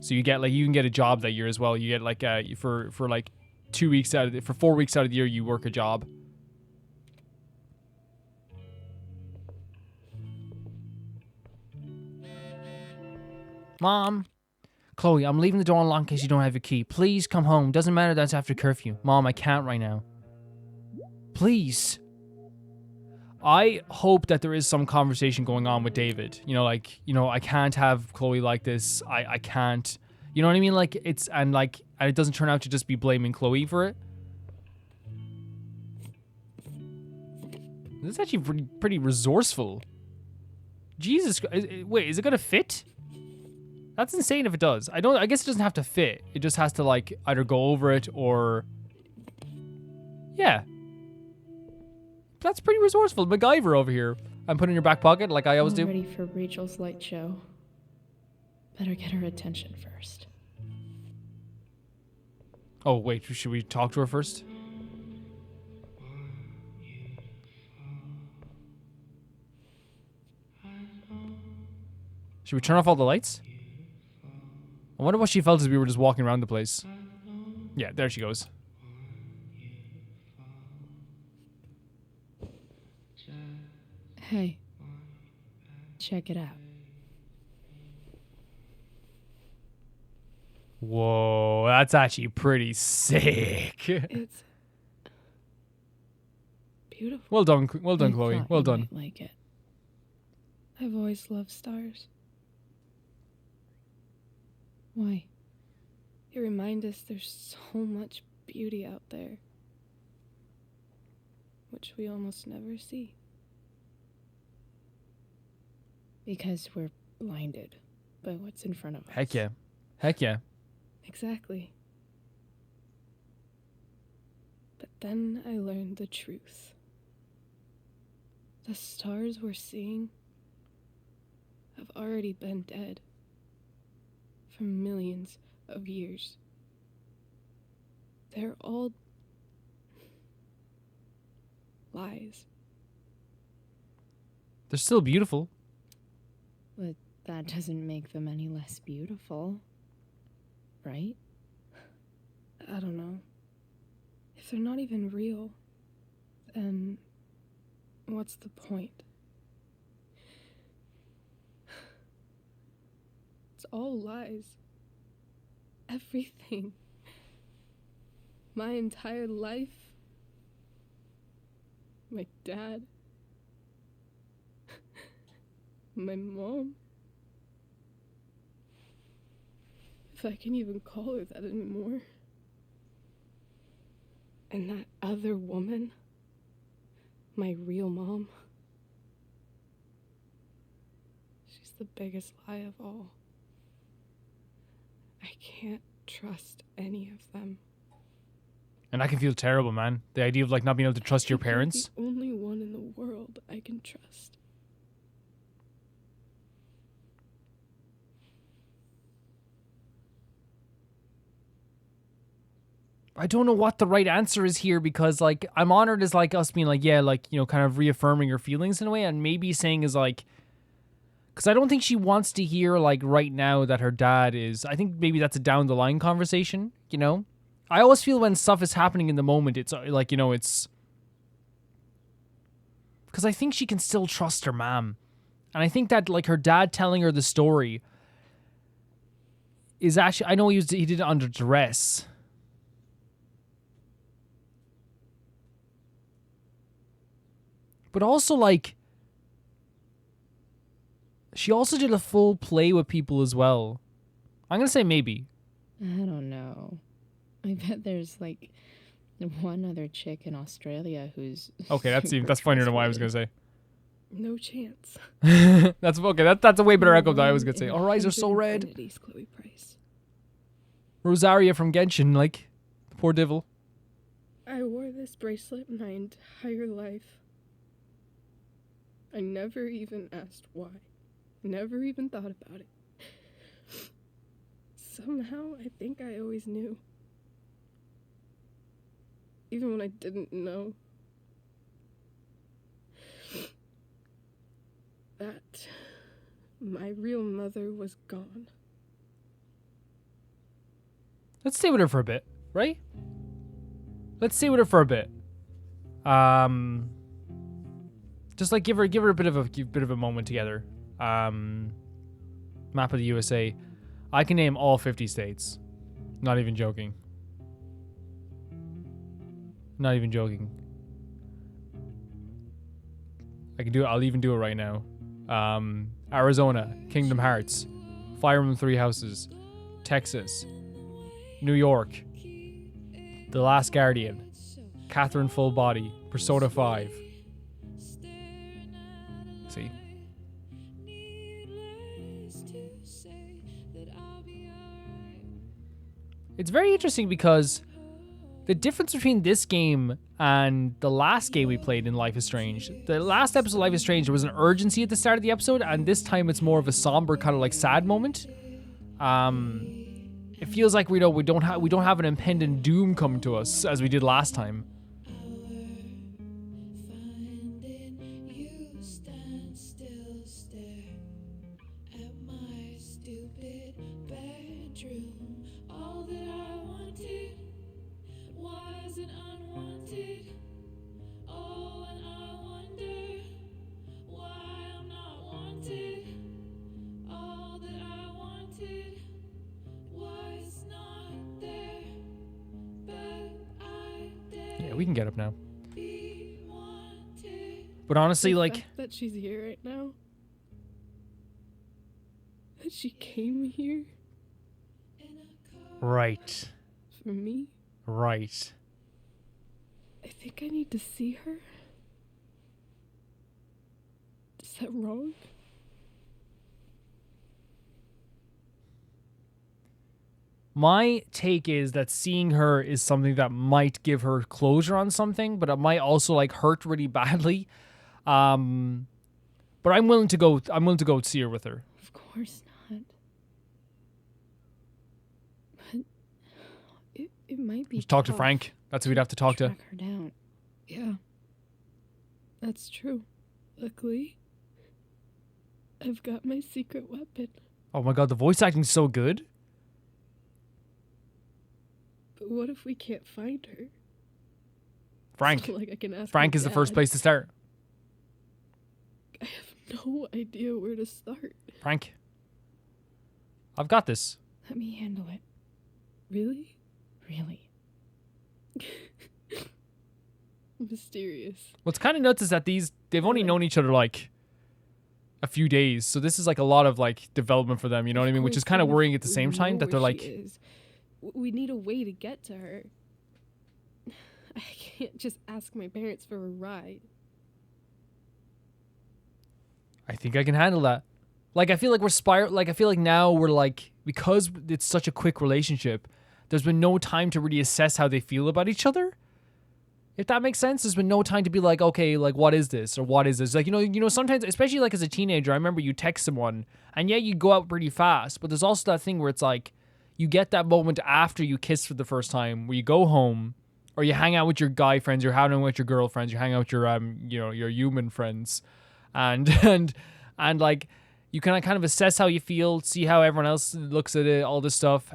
So you can get a job that year as well. You get for 2 weeks for 4 weeks out of the year you work a job. Mom. Chloe, I'm leaving the door unlocked in case you don't have your key. Please come home. Doesn't matter that's after curfew. Mom, I can't right now. Please. I hope that there is some conversation going on with David. I can't have Chloe like this. I can't. You know what I mean? And it doesn't turn out to just be blaming Chloe for it. This is actually pretty resourceful. Jesus. Wait, is it going to fit? That's insane if it does. I guess it doesn't have to fit. It just has to either go over it or... Yeah. That's pretty resourceful. MacGyver over here. And put it in your back pocket like I always do. Ready for Rachel's light show. Better get her attention first. Oh, wait. Should we talk to her first? Should we turn off all the lights? I wonder what she felt as we were just walking around the place. Yeah, there she goes. Hey. Check it out. Whoa, that's actually pretty sick. It's beautiful. Well done, I Chloe. thought Well you done. might like it. I've always loved stars. Why? They remind us there's so much beauty out there, which we almost never see. Because we're blinded by what's in front of us. Heck yeah. Heck yeah. Exactly. But then I learned the truth. The stars we're seeing have already been dead for millions of years. They're all lies. They're still beautiful. But that doesn't make them any less beautiful. Right? I don't know. If they're not even real, then what's the point? It's all lies. Everything. My entire life. My dad. My mom. If I can even call her that anymore. And that other woman. My real mom. She's the biggest lie of all. I can't trust any of them. And I can feel terrible, man. The idea of like not being able to trust your parents. You're the only one in the world I can trust. I don't know what the right answer is here because like I'm honored as like us being like, yeah, like, you know, kind of reaffirming her feelings in a way, and maybe saying is like, because I don't think she wants to hear like right now that her dad is. I think maybe that's a down the line conversation, you know? I always feel when stuff is happening in the moment, it's like, you know, it's because I think she can still trust her mom. And I think that like her dad telling her the story is actually, I know he did it under duress. But also like, she also did a full play with people as well. I'm going to say maybe. I don't know. I bet there's like one other chick in Australia who's Okay, that's funnier than what I was going to say. No chance. That's okay. That's a way better echo than I was going to say. Our eyes are so red. Chloe Price. Rosaria from Genshin, like, the poor devil. I wore this bracelet my entire life. I never even asked why. Never even thought about it. Somehow, I think I always knew. Even when I didn't know. That my real mother was gone. Let's stay with her for a bit, right? Let's stay with her for a bit. Just like give her a bit of a moment together. Map of the USA. I can name all 50 states. Not even joking. Not even joking. I can do it. I'll even do it right now. Arizona, Kingdom Hearts, Fire Emblem Three Houses, Texas, New York, The Last Guardian, Catherine Full Body, Persona 5. See? It's very interesting because the difference between this game and the last game we played in Life is Strange, the last episode of Life is Strange, there was an urgency at the start of the episode, and this time it's more of a somber kind of like sad moment. It feels like we don't have an impending doom coming to us as we did last time. Yeah, we can get up now. But honestly, The like, fact that she's here right now. That she came here right. for me. Right. I think I need to see her. Is that wrong? My take is that seeing her is something that might give her closure on something, but it might also like hurt really badly. But I'm willing to go see her with her. Of course not. But It might be Just talk to tough Frank. That's who we'd have to talk to. track her down. Yeah. That's true. Luckily, I've got my secret weapon. Oh my god, the voice acting's so good. But what if we can't find her? Frank. So, like, I can ask Frank my is the first dad. place to start. I have no idea where to start. Frank. I've got this. Let me handle it. Really? Really? Mysterious. What's kind of nuts is that they've only known each other like a few days, so this is like a lot of like development for them, you know what I mean? Which is kind of worrying at the same time that they're like, we need a way to get to her. I can't just ask my parents for a ride. I think I can handle that. Like, I feel like I feel like now we're like, because it's such a quick relationship, there's been no time to really assess how they feel about each other. If that makes sense, there's been no time to be like, okay, like, what is this? Or what is this? Like, you know, sometimes, especially like as a teenager, I remember you text someone and yeah, you go out pretty fast, but there's also that thing where it's like, you get that moment after you kiss for the first time where you go home or you hang out with your guy friends, you're hanging out with your girlfriends, you're hanging out with your, you know, your human friends. And like, you can kind of assess how you feel, see how everyone else looks at it, all this stuff.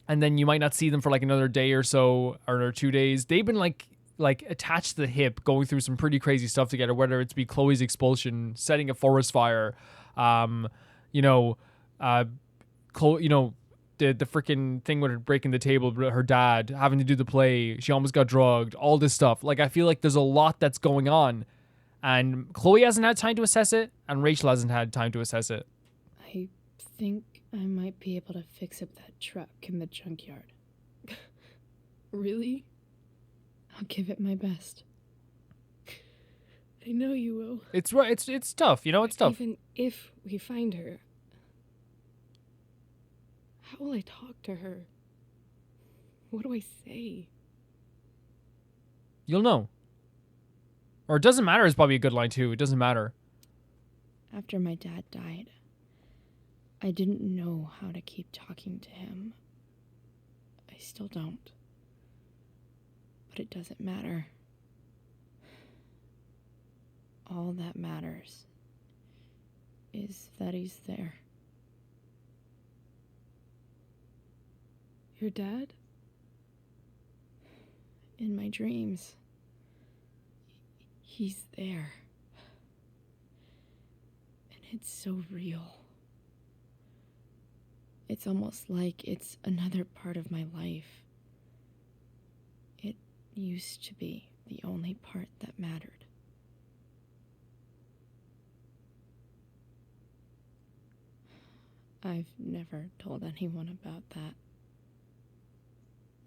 And then you might not see them for like another day or so, or 2 days. They've been like attached to the hip, going through some pretty crazy stuff together, whether it's be Chloe's expulsion, setting a forest fire, you know, Chloe, you know, the freaking thing with her breaking the table, her dad having to do the play, she almost got drugged, all this stuff. Like, I feel like there's a lot that's going on, and Chloe hasn't had time to assess it, and Rachel hasn't had time to assess it. I think I might be able to fix up that truck in the junkyard. Really? I'll give it my best. I know you will. It's tough, you know, it's tough. Even if we find her, how will I talk to her? What do I say? You'll know. Or it doesn't matter is probably a good line too. It doesn't matter. After my dad died, I didn't know how to keep talking to him. I still don't. But it doesn't matter. All that matters is that he's there. Your dad? In my dreams. He's there. And it's so real. It's almost like it's another part of my life. It used to be the only part that mattered. I've never told anyone about that.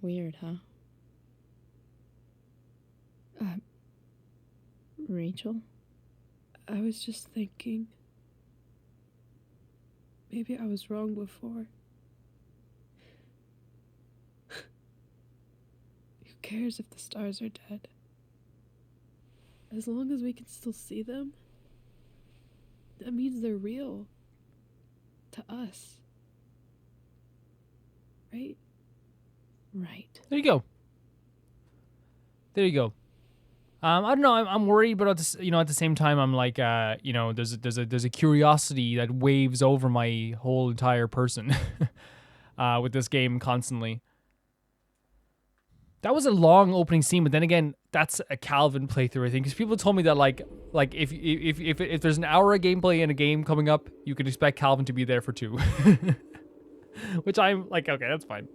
Weird, huh? Rachel? I was just thinking, maybe I was wrong before. Who cares if the stars are dead? As long as we can still see them, that means they're real. To us. Right? Right. There you go. There you go. I don't know. I'm worried, but at the same time, I'm like, you know, there's a curiosity that waves over my whole entire person with this game constantly. That was a long opening scene, but then again, that's a Calvin playthrough, I think, because people told me that like if there's an hour of gameplay in a game coming up, you could expect Calvin to be there for 2, which I'm like, okay, that's fine,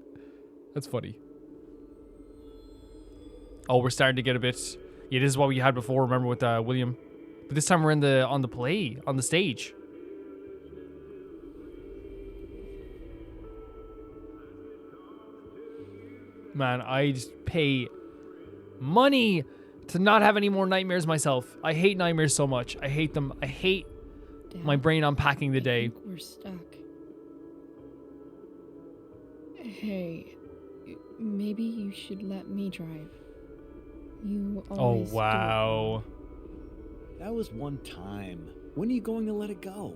that's funny. Oh, we're starting to get a bit. Yeah, this is what we had before. Remember with William, but this time we're on the stage. Man, I just pay money to not have any more nightmares myself. I hate nightmares so much. I hate them. I hate my brain unpacking the day. I think we're stuck. Hey, maybe you should let me drive. You always Oh, wow. That was one time. When are you going to let it go?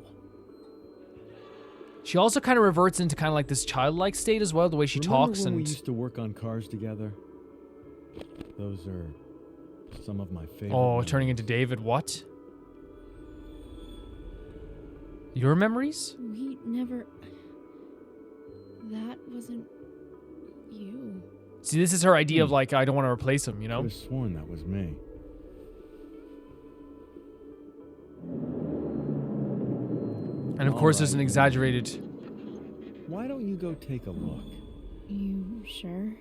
She also kind of reverts into kind of like this childlike state as well, the way she talks when and... we used to work on cars together? Those are some of my favorite. Oh, memories. turning into David, what? Your memories? We never. That wasn't you. See, this is her idea of like, I don't want to replace him, you know? Could have sworn that was me. And of course, there's an Alright. exaggerated... Why don't you go take a look? You sure?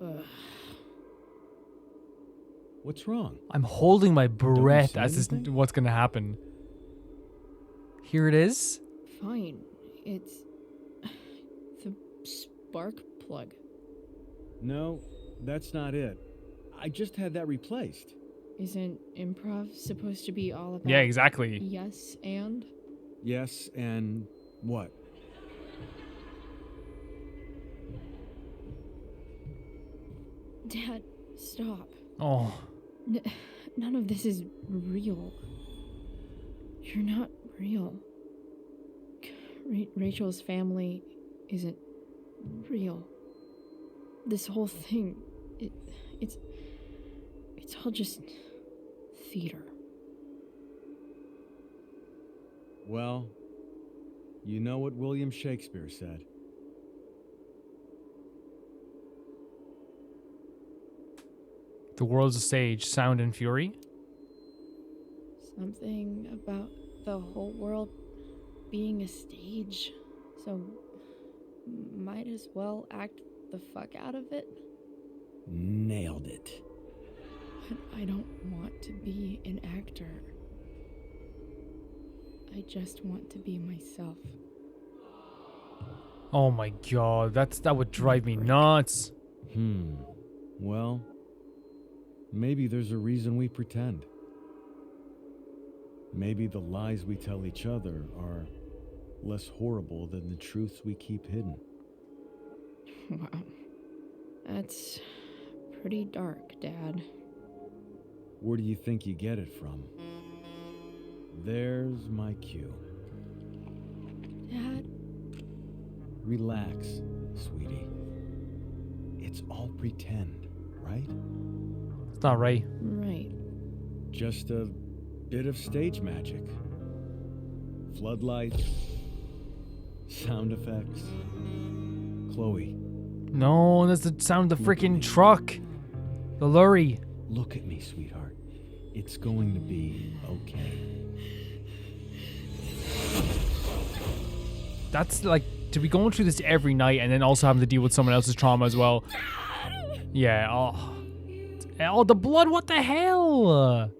Ugh. What's wrong? I'm holding my breath see as this, anything? what's gonna happen. Here it is. Fine. It's the spark plug. No, that's not it. I just had that replaced. Isn't improv supposed to be all about Yeah, exactly. yes and? Yes, and what? Dad, stop. Oh, None of this is real. You're not real. Rachel's family isn't real. This whole thing, it's all just theater. Well, you know what William Shakespeare said. the world's a stage, sound and fury. Something about the whole world being a stage. So might as well act the fuck out of it. Nailed it. But I don't want to be an actor. I just want to be myself. Oh my god, that would drive me nuts. Well, maybe there's a reason we pretend. Maybe the lies we tell each other are less horrible than the truths we keep hidden. Wow. That's pretty dark, Dad. Where do you think you get it from? There's my cue. Dad? Relax, sweetie. It's all pretend, right? It's not right. Right. Just a bit of stage magic. Floodlights, sound effects. Chloe, No, that's the sound of the freaking truck. The lorry. look at me, sweetheart. It's going to be okay. That's like to be going through this every night and then also having to deal with someone else's trauma as well. Yeah. Oh. Oh, the blood. What the hell?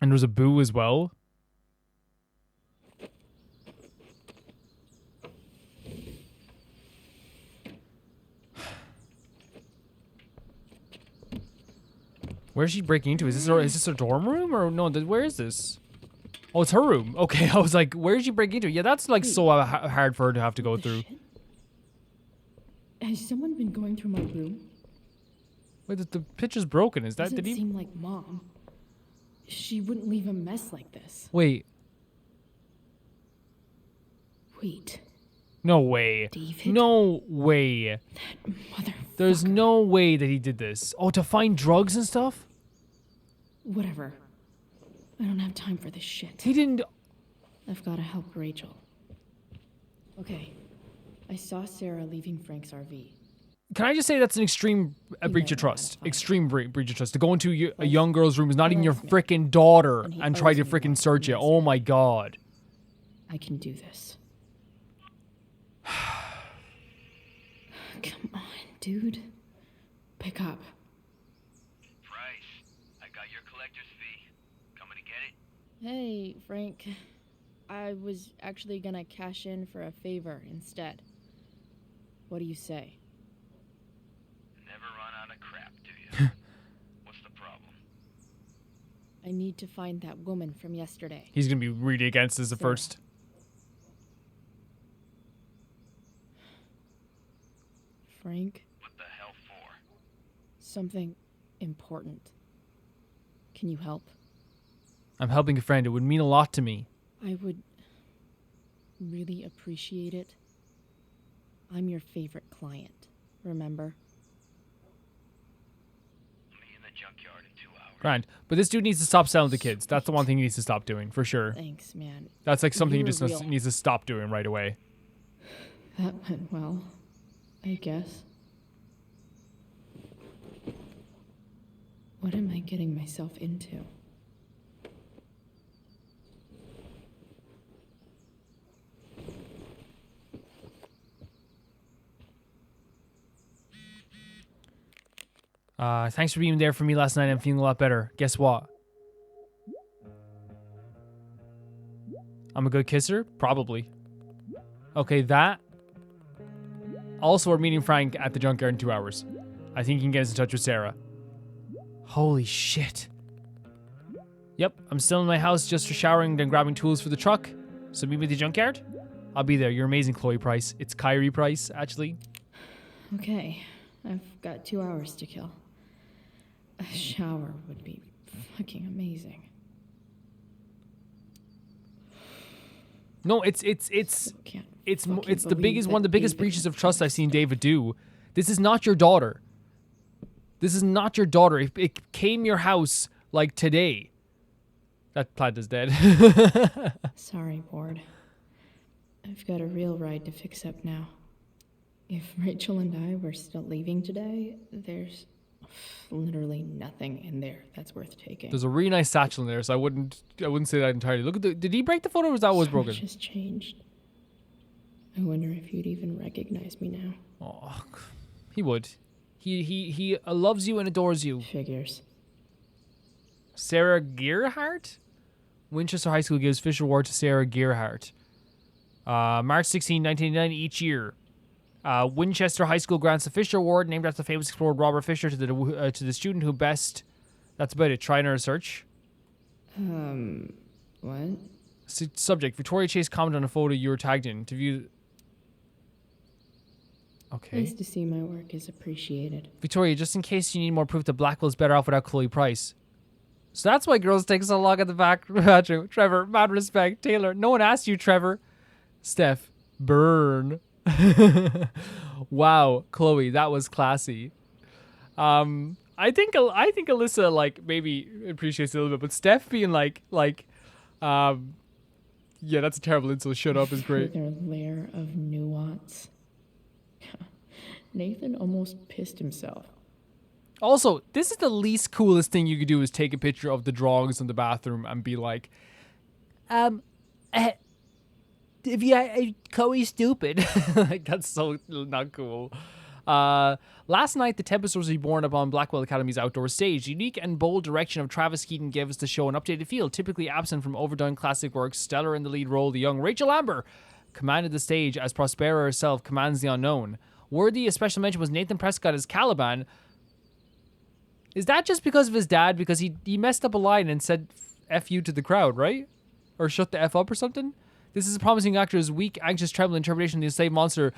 And there was a boo as well. Where's she breaking into? Is this a dorm room or no? Where is this? Oh, it's her room. Okay, I was like, where is she breaking into? Yeah, that's like so hard for her to have to go The through. shit? Has someone been going through my room? Wait, the picture's broken. Is that Doesn't did he? seem like Mom. She wouldn't leave a mess like this. Wait, Wait, no way. David? No way. mother. There's no way that he did this. Oh, to find drugs and stuff? Whatever. I don't have time for this shit. He didn't. I've got to help Rachel. Okay. I saw Sarah leaving Frank's RV. Can I just say that's an extreme breach of trust? Extreme breach of trust. To go into a young girl's room is not even your loves me. freaking daughter And he and try owes to me freaking one. search He it. knows Oh it. my god. I can do this. Come on, dude. Pick up. Price, I got Got your collector's fee. Coming to get it? Hey, Frank. I was actually gonna cash in for a favor instead. What do you say? Never run out of crap, do you? What's the problem? I need to find that woman from yesterday. He's gonna be really against this at Sarah. first. Frank, What the hell for? something important. Can you help? I'm helping a friend. It would mean a lot to me. I would really appreciate it. I'm your favorite client, remember? I'll meet you in the junkyard in 2 hours. Grand. But this dude needs to stop selling to kids. That's the one thing he needs to stop doing, for sure. Thanks, man. That's like something he You're just real. needs to stop doing right away. That went well, I guess. What am I getting myself into? Thanks for being there for me last night. I'm feeling a lot better. Guess what? I'm a good kisser? Probably. Okay, that. Also, we're meeting Frank at the junkyard in 2 hours. I think he can get us in touch with Sarah. Holy shit. Yep, I'm still in my house just for showering and grabbing tools for the truck. So meet me at the junkyard? I'll be there. You're amazing, Chloe Price. It's Kyrie Price, actually. Okay, I've got 2 hours to kill. A shower would be fucking amazing. No, it's Can't it's fucking the believe biggest that one of the biggest David breaches of did trust this I've seen stuff. David do. This is not your daughter. This is not your daughter. It came your house like today. That plant is dead. Sorry, Ward. I've got a real ride to fix up now. If Rachel and I were still leaving today, there's literally nothing in there that's worth taking. There's a really nice satchel in there, so I wouldn't say that entirely. Look at did he break the photo or was that what was So broken? much has changed. I wonder if you'd even recognize me now. Oh, he would. He loves you and adores you. Figures. Sarah Gearhart? Winchester High School gives Fisher Award to Sarah Gearhart. March 16, 1989, each year. Winchester High School grants the Fisher Award, named after the famous explorer Robert Fisher, to the student who best. That's about it. Try and research. What? Subject: Victoria Chase commented on a photo you were tagged in. To view. Okay. Nice to see my work is appreciated. Victoria, just in case you need more proof that Blackwell's better off without Chloe Price. So that's why girls take so long at the back. Trevor, mad respect. Taylor, no one asked you, Trevor. Steph, burn. Wow, Chloe, that was classy. I think Alyssa like maybe appreciates it a little bit, but Steph being yeah, that's a terrible insult. Shut up is great. Further layer of nuance. Nathan almost pissed himself. Also, this is the least coolest thing you could do is take a picture of the drawings in the bathroom and be like, if you Chloe's stupid. Like, that's so not cool. Last night, The Tempest was reborn upon Blackwell Academy's outdoor stage. The unique and bold direction of Travis Keaton gave us the show an updated feel, typically absent from overdone classic works. Stellar in the lead role, the young Rachel Amber commanded the stage as Prospera herself commands the unknown. Worthy a special mention was Nathan Prescott as Caliban. Is that just because of his dad? Because he messed up a line and said F you to the crowd, right? Or shut the F up or something? This is a promising actor's weak, anxious, trembling interpretation of the enslaved monster.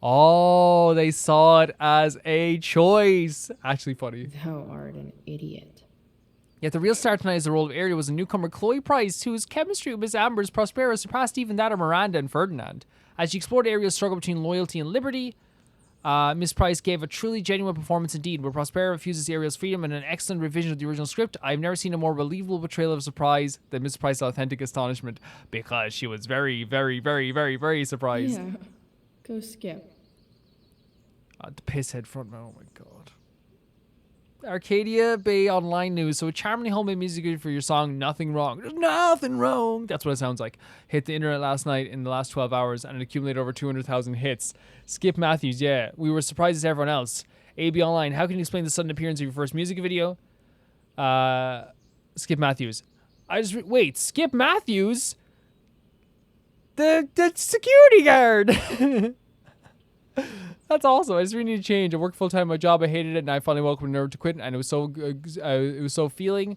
Oh, they saw it as a choice. Actually funny. Thou art an idiot. Yet the real star tonight is the role of Ariel was a newcomer, Chloe Price, whose chemistry with Miss Amber's Prospera surpassed even that of Miranda and Ferdinand. As she explored Ariel's struggle between loyalty and liberty, Miss Price gave a truly genuine performance indeed, where Prospera refuses Ariel's freedom in an excellent revision of the original script. I've never seen a more believable portrayal of surprise than Miss Price's authentic astonishment, because she was very, very, very, very, very surprised. Yeah. Go skip. The pisshead frontman, oh my god. Arcadia Bay Online News. So a charmingly homemade music video for your song Nothing Wrong. There's nothing wrong. That's what it sounds like. Hit the internet last night in the last 12 hours and it accumulated over 200,000 hits. Skip Matthews, yeah. We were surprised as everyone else. AB Online, how can you explain the sudden appearance of your first music video? Skip Matthews. Wait, Skip Matthews? The security guard. That's awesome. I just really need to change. I work full time at my job. I hated it, and I finally woke up with the nerve to quit. And it was so feeling.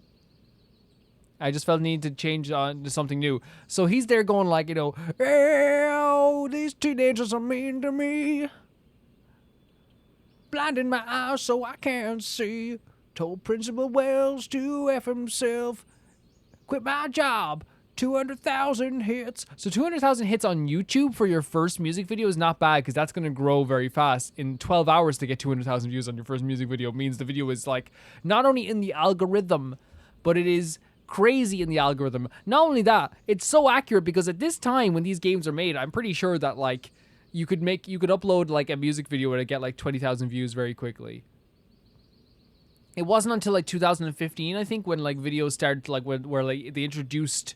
I just felt the need to change on to something new. So he's there going like, oh, these teenagers are mean to me. Blinding my eyes so I can't see. Told Principal Wells to F himself. Quit my job. 200,000 hits. So 200,000 hits on YouTube for your first music video is not bad because that's going to grow very fast. In 12 hours to get 200,000 views on your first music video means the video is like not only in the algorithm, but it is crazy in the algorithm. Not only that, it's so accurate because at this time when these games are made, I'm pretty sure that like you could upload like a music video and it'd get like 20,000 views very quickly. It wasn't until like 2015, I think, when like videos started like where like they introduced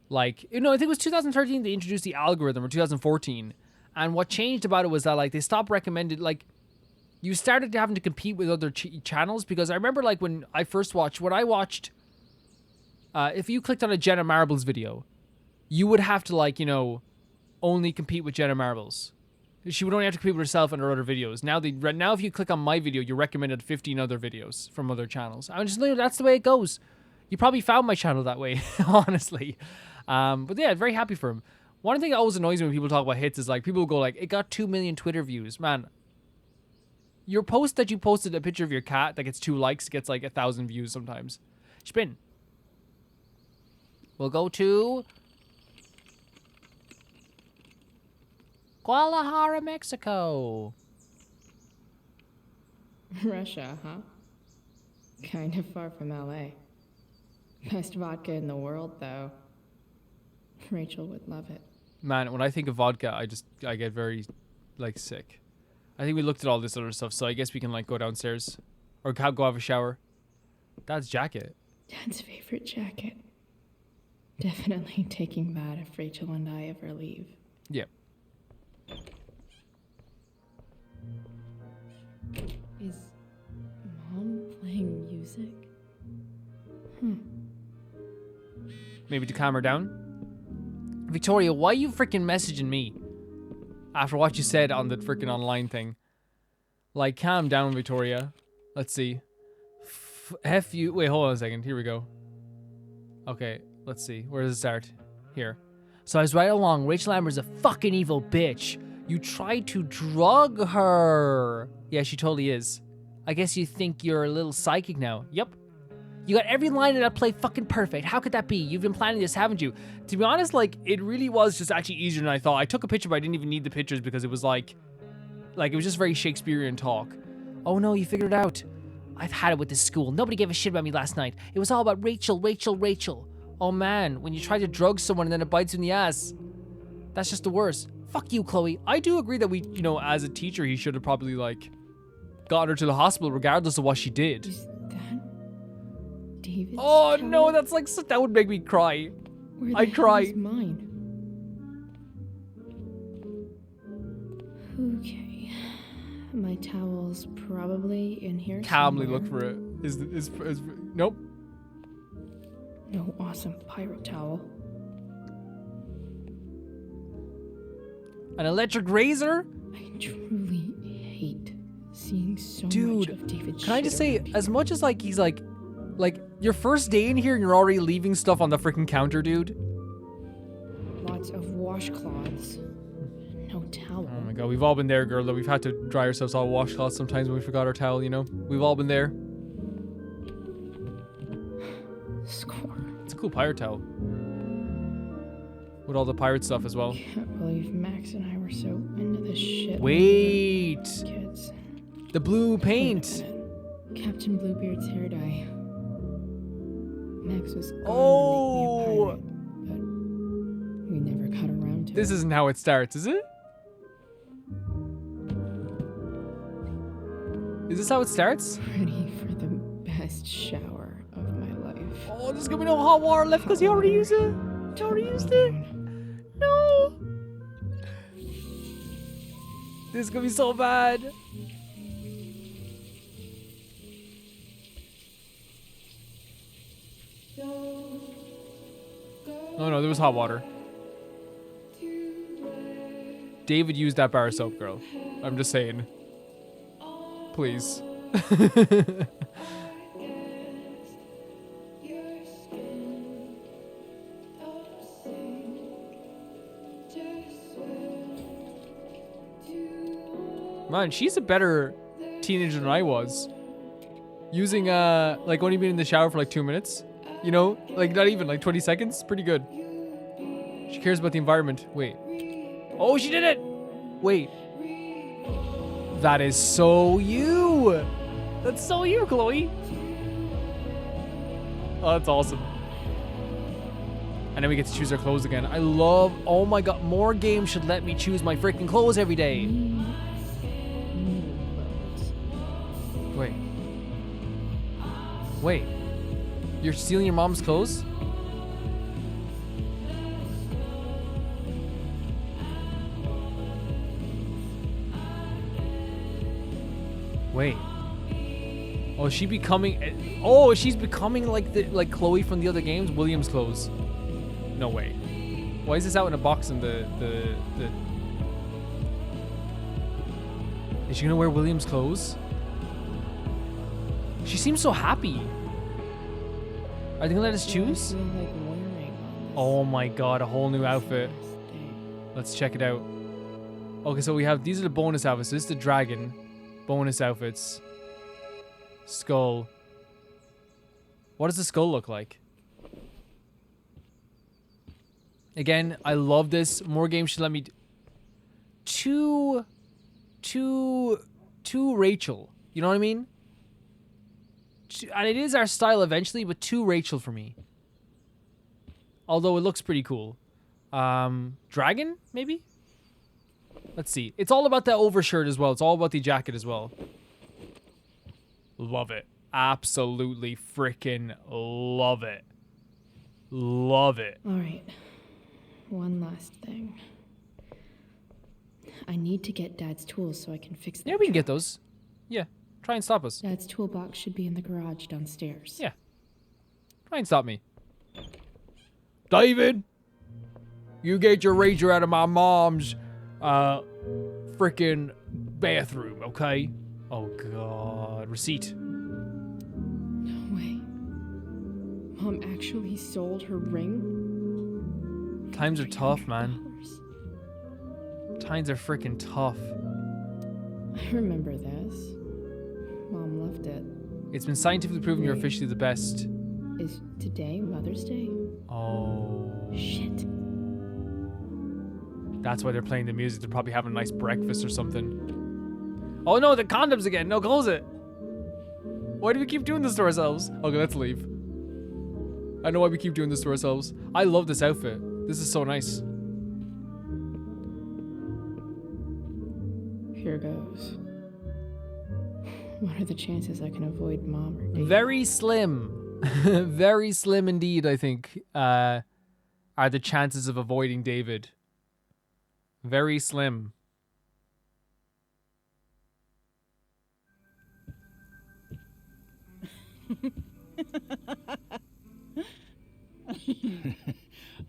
like, I think it was 2013 they introduced the algorithm, or 2014. And what changed about it was that like they stopped recommended, like you started having to compete with other channels, because I remember like when I watched, if you clicked on a Jenna Marbles video, you would have to like, only compete with Jenna Marbles. She would only have to compete with herself and her other videos. Now if you click on my video, you're recommended 15 other videos from other channels. I'm just that's the way it goes. You probably found my channel that way, honestly. But yeah, very happy for him. One thing that always annoys me when people talk about hits is like people will go like, it got 2 million Twitter views. Man, your post that you posted a picture of your cat that gets 2 likes gets like 1,000 views sometimes. Spin. We'll go to Guadalajara, Mexico. Russia, huh? Kind of far from LA. Best vodka in the world, though. Rachel would love it. Man, when I think of vodka, I get very, like, sick. I think we looked at all this other stuff, so I guess we can, like, go downstairs. Or go have a shower. Dad's jacket. Dad's favorite jacket. Definitely taking that if Rachel and I ever leave. Yeah. Is Mom playing music? Maybe to calm her down? Victoria, why are you freaking messaging me? After what you said on the freaking online thing. Like, calm down, Victoria. Let's see. F you. Wait, hold on a second. Here we go. Okay, let's see. Where does it start? Here. So I was right along. Rachel Amber's a fucking evil bitch. You tried to drug her. Yeah, she totally is. I guess you think you're a little psychic now. Yep. You got every line in that play fucking perfect. How could that be? You've been planning this, haven't you? To be honest, like, it really was just actually easier than I thought. I took a picture, but I didn't even need the pictures because it was like it was just very Shakespearean talk. Oh no, you figured it out. I've had it with this school. Nobody gave a shit about me last night. It was all about Rachel, Rachel, Rachel. Oh man, when you try to drug someone and then it bites you in the ass. That's just the worst. Fuck you, Chloe. I do agree that we, as a teacher, he should have probably, like, gotten her to the hospital regardless of what she did. Is that David's Oh towel? no, that's like, that would make me cry. Where the I'd hell cry. is mine? Okay. My towel's probably in here Calmly somewhere. look for it. Is nope. No awesome pirate towel. An electric razor? I truly hate seeing so much Dude, of David's can I just say, shit around as here. much as like he's like your first day in here and you're already leaving stuff on the freaking counter, dude. Lots of washcloths. No towel. Oh my god, we've all been there, girl. That we've had to dry ourselves all washcloths sometimes when we forgot our towel. We've all been there. Score. It's a cool pirate towel with all the pirate stuff as well. Can't believe Max and I were so into this shit. Wait, Kids. the blue Wait a paint. minute. Captain Bluebeard's hair dye. Max was going Oh. to make me a pirate, but we never got around to This it. isn't how it starts, is it? Is this how it starts? Ready for the best shower of my life. Oh, there's gonna be no hot water left because he already used it. He already used it. No. This is gonna be so bad. Oh no, there was hot water. David used that bar of soap, girl. I'm just saying. Please. Man, she's a better teenager than I was. Using, like only being in the shower for like 2 minutes. You know? Like not even, like 20 seconds. Pretty good. She cares about the environment. Wait. Oh, she did it! Wait. That is so you! That's so you, Chloe! Oh, that's awesome. And then we get to choose our clothes again. I love... Oh my god, more games should let me choose my freaking clothes every day. Wait. Wait. You're stealing your mom's clothes? Wait. Oh, is she becoming... Oh, she's becoming like Chloe from the other games? William's clothes. No way. Why is this out in a box in the... Is she gonna wear William's clothes? She seems so happy. Are they gonna let us choose? Oh my god, a whole new outfit. Let's check it out. Okay, so we have... These are the bonus outfits. This is the dragon. Bonus outfits. Skull. What does the skull look like? Again, I love this. More games should let me... To Rachel. You know what I mean? And it is our style eventually, but to Rachel for me. Although it looks pretty cool. Dragon, maybe? Let's see. It's all about that overshirt as well. It's all about the jacket as well. Love it. Absolutely freaking love it. Love it. All right. One last thing. I need to get Dad's tools so I can fix that. Yeah, we can get truck. those. Yeah. Try and stop us. Dad's toolbox should be in the garage downstairs. Yeah. Try and stop me. David! You get your razor out of my mom's freaking bathroom, okay? Oh god. Receipt. No way. Mom actually sold her ring? Times are tough, $300. man. Times are freaking tough. I remember this. Mom left it. It's been scientifically proven you're officially the best. Is today Mother's Day? Oh. Shit. That's why they're playing the music. They're probably having a nice breakfast or something. Oh no, the condoms again. No, close it. Why do we keep doing this to ourselves? Okay, let's leave. I know why we keep doing this to ourselves. I love this outfit. This is so nice. Here goes. What are the chances I can avoid Mom or Dad? Very slim. Very slim indeed, I think, are the chances of avoiding David. Very slim.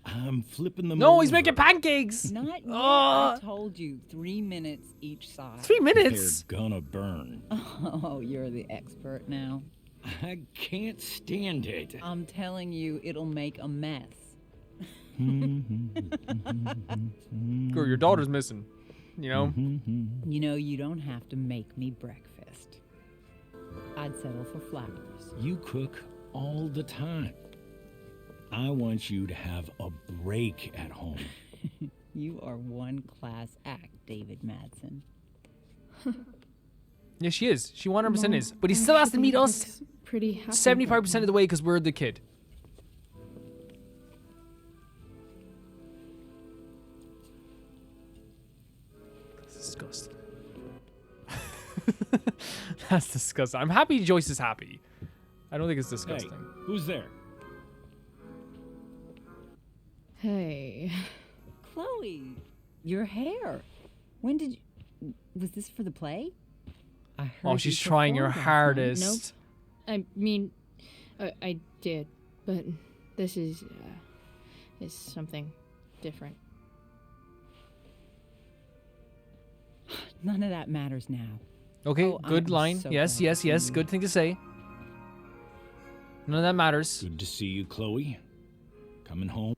I'm flipping them No, he's over. making pancakes! Not yet. Oh. I told you 3 minutes each side. 3 They're minutes? gonna burn. Oh, you're the expert now. I can't stand it. I'm telling you, it'll make a mess. Girl, your daughter's missing. You know? You know, you don't have to make me breakfast. I'd settle for flowers. You cook all the time. I want you to have a break at home. You are one class act, David Madsen. Yeah, she is. She 100% Mom, is. But he still has to meet us looks pretty happy 75% of the way because we're the kid. That's disgusting. That's disgusting. I'm happy Joyce is happy. I don't think it's disgusting. Hey, who's there? Hey. Chloe, your hair. When did you... Was this for the play? I heard Oh, you she's trying her performed last night. hardest. I mean, I did, but this is is something different. None of that matters now. Okay, Oh, good I'm line. so Yes, glad to yes, see yes. you. Good thing to say. None of that matters. Good to see you, Chloe. Coming home.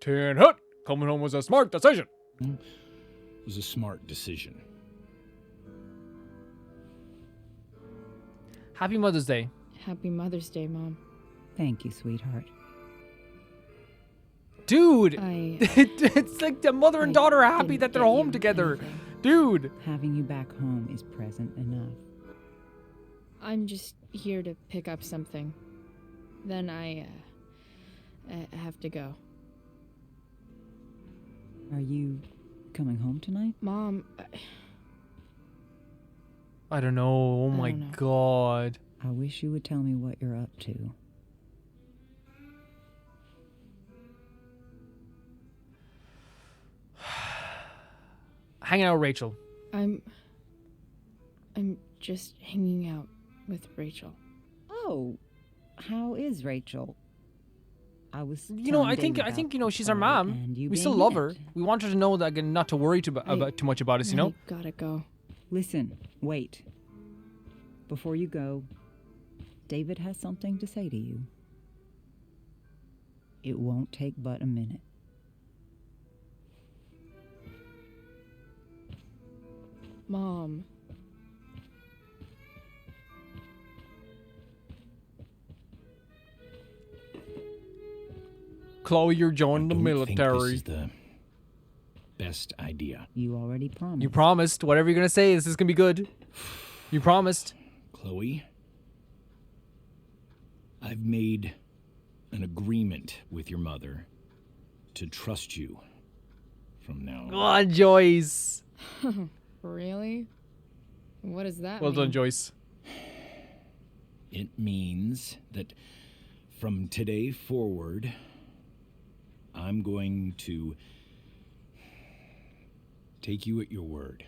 10 hut. Coming home was a smart decision. Was a smart decision. Happy Mother's Day. Happy Mother's Day, Mom. Thank you, sweetheart. Dude, I it's like the mother and I daughter are happy didn't that they're get home you together. anything. Dude. Having you back home is present enough. I'm just here to pick up something. Then I have to go. Are you coming home tonight? Mom, I don't know. Oh I my don't know. god. I wish you would tell me what you're up to. Hanging out with Rachel. I'm just hanging out with Rachel. Oh, how is Rachel? I was. You know, telling I think Dave you know about she's our the mom. and you We still being love in her. it. We want her to know that again, not to worry too much about us. You know. I gotta go. Listen, wait. Before you go, David has something to say to you. It won't take but a minute. Mom, Chloe, you're joining the I don't think military. this is the best idea. You already promised. You promised. Whatever you're gonna say, this is gonna be good. You promised. Chloe, I've made an agreement with your mother to trust you from now on. Oh, Joyce. really? What does that Well mean? done, Joyce. It means that from today forward, I'm going to take you at your word.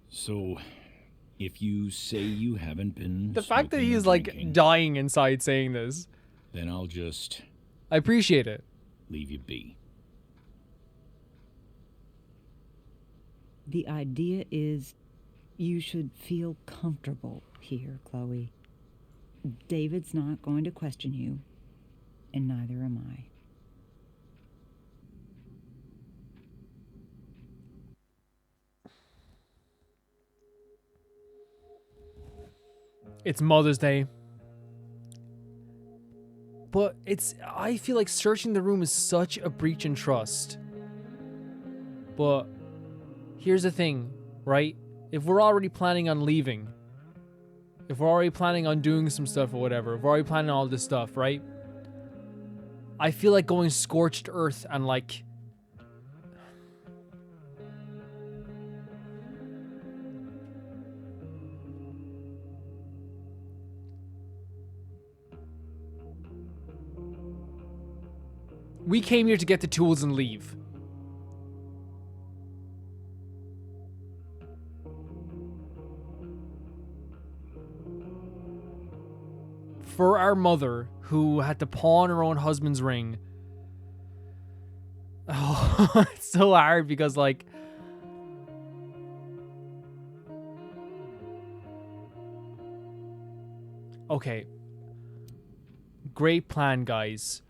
So, if you say you haven't been The fact that smoking he or is like drinking, dying inside saying this, then I'll just I appreciate it. leave you be. The idea is you should feel comfortable here, Chloe. David's not going to question you, and neither am I. It's Mother's Day. But I feel like searching the room is such a breach in trust. But here's the thing, right? If we're already planning on leaving, if we're already planning on doing some stuff or whatever, if we're already planning all this stuff, right? I feel like going scorched earth and like... We came here to get the tools and leave. For our mother, who had to pawn her own husband's ring. Oh, it's so hard because, like... Okay. Great plan, guys.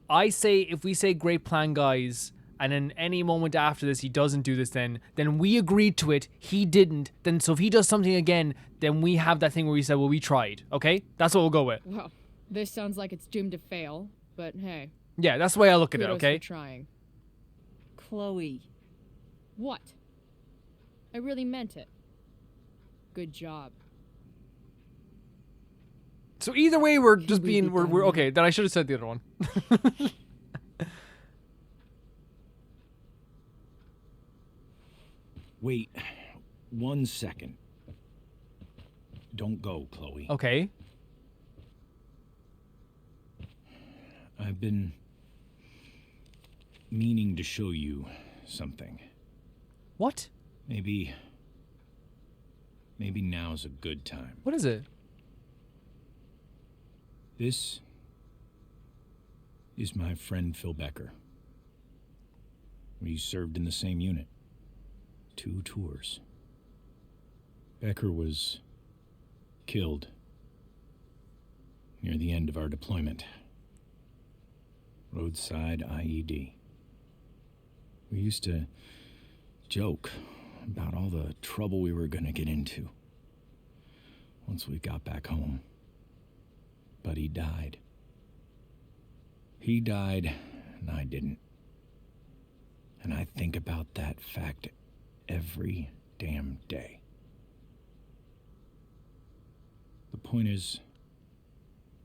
I say, if we say great plan, guys, and then any moment after this he doesn't do this, then we agreed to it, he didn't, then so if he does something again, then we have that thing where we said, well, we tried, okay? That's what we'll go with. Well, this sounds like it's doomed to fail, but hey, Yeah, that's the way I look at it, kudos okay? for trying. Chloe, What? I really meant it. Good job. So either way, we're Can just we being, be we're done okay, then I should have said the other one. Wait 1 second. Don't go, Chloe. Okay. I've been meaning to show you something. What? Maybe now's a good time. What is it? This is my friend Phil Becker. We served in the same unit. 2 tours. Becker was killed near the end of our deployment. Roadside IED. We used to joke about all the trouble we were going to get into once we got back home. But he died. He died, and I didn't. And I think about that fact every damn day. The point is,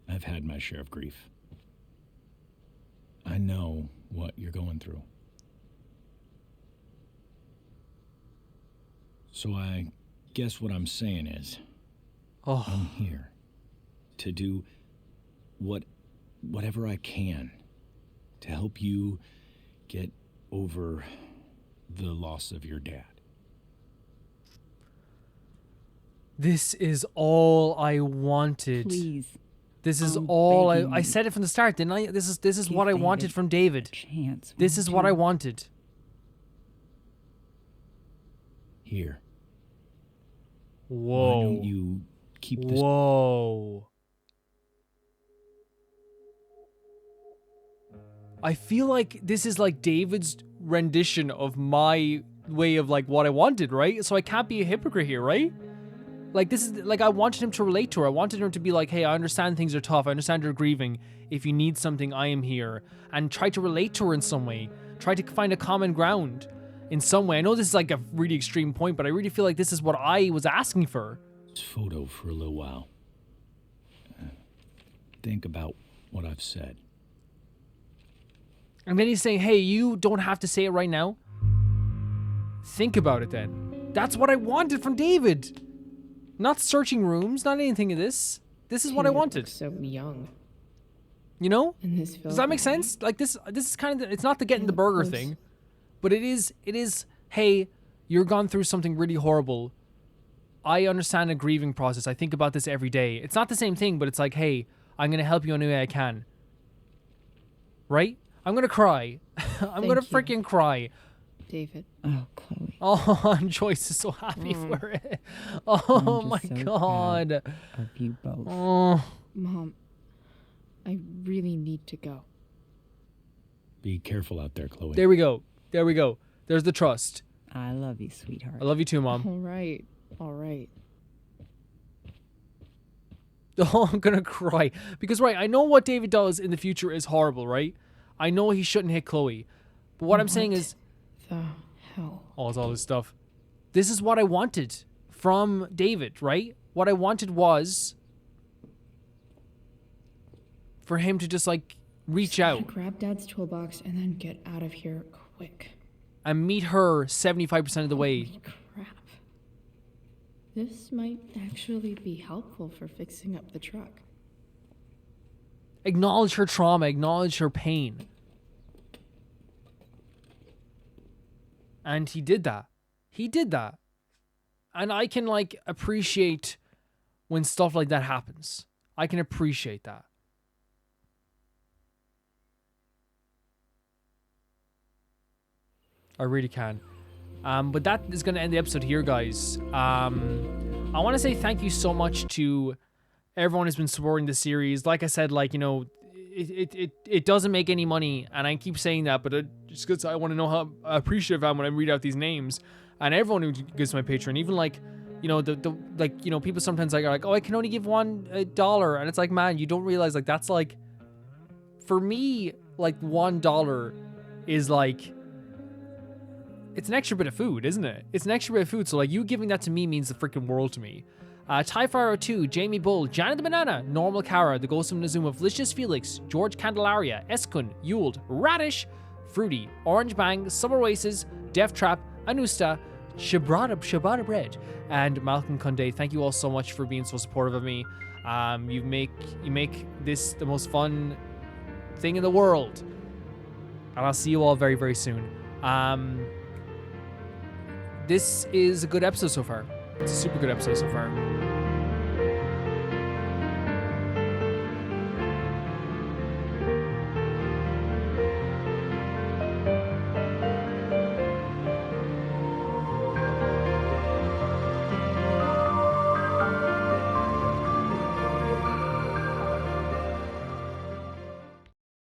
I've had my share of grief. I know what you're going through. So I guess what I'm saying is, I'm here to do whatever I can to help you get over the loss of your dad. This is all I wanted. Please. This is I'm all begging I you. said it from the start, didn't I? This is Give what I David wanted from David. Chance. This is what I won't wanted. Here. Whoa. Why don't you keep this? Whoa. I feel like this is like David's rendition of my way of like what I wanted, right? So I can't be a hypocrite here, right? Like this is like I wanted him to relate to her. I wanted him to be like, hey, I understand things are tough. I understand you're grieving. If you need something, I am here. And try to relate to her in some way. Try to find a common ground in some way. I know this is like a really extreme point, but I really feel like this is what I was asking for. This photo for a little while. Think about what I've said. And then he's saying, hey, you don't have to say it right now. Think about it then. That's what I wanted from David. Not searching rooms, not anything of this. This is what I David wanted. looks so young You know? in this film. Does that make sense? Like this is kind of, it's not the getting the burger course. thing, but it is, hey, you're gone through something really horrible. I understand a grieving process. I think about this every day. It's not the same thing, but it's like, hey, I'm going to help you any way I can. Right? I'm going to cry. I'm going to Thank you. freaking cry. David. Oh, Chloe. Oh, and Joyce is so happy for it. Oh I'm my just so God. proud of you both. Oh. Mom, I really need to go. Be careful out there, Chloe. There we go. There we go. There's the trust. I love you, sweetheart. I love you too, Mom. All right. All right. Oh, I'm gonna cry. Because, right, I know what David does in the future is horrible, right? I know he shouldn't hit Chloe. But what I'm saying is... The hell? Oh, it's all this stuff. This is what I wanted from David, right? What I wanted was... for him to just, like, reach out Grab Dad's toolbox and then get out of here quick. and meet her 75% of the way. Holy crap. This might actually be helpful for fixing up the truck. Acknowledge her trauma, acknowledge her pain. And he did that. He did that. And I can, like, appreciate when stuff like that happens. I can appreciate that. I really can. But that is going to end the episode here, guys. I want to say thank you so much to everyone who's been supporting the series. Like I said, like, you know, it doesn't make any money, and I keep saying that, but just because I want to know how appreciative I am when I read out these names, and everyone who gives my Patreon, even like, you know, the like, you know, people sometimes like are like, oh, I can only give $1, and it's like, man, you don't realize, like, that's like, for me, like, $1 is like, it's an extra bit of food, isn't it? It's an extra bit of food. So, like, you giving that to me means the freaking world to me. Tyfire 2, Jamie Bull, Janet the Banana, Normal Kara, The Ghost of Nazuma, Felicius Felix, George Candelaria, Eskun, Yuled, Radish, Fruity, Orange Bang, Summer Oasis, Death Trap, Anusta, Shabada Bread, and Malcolm Conde. Thank you all so much for being so supportive of me. You make this the most fun thing in the world. And I'll see you all very, very soon. This is a good episode so far. It's a super good episode so far.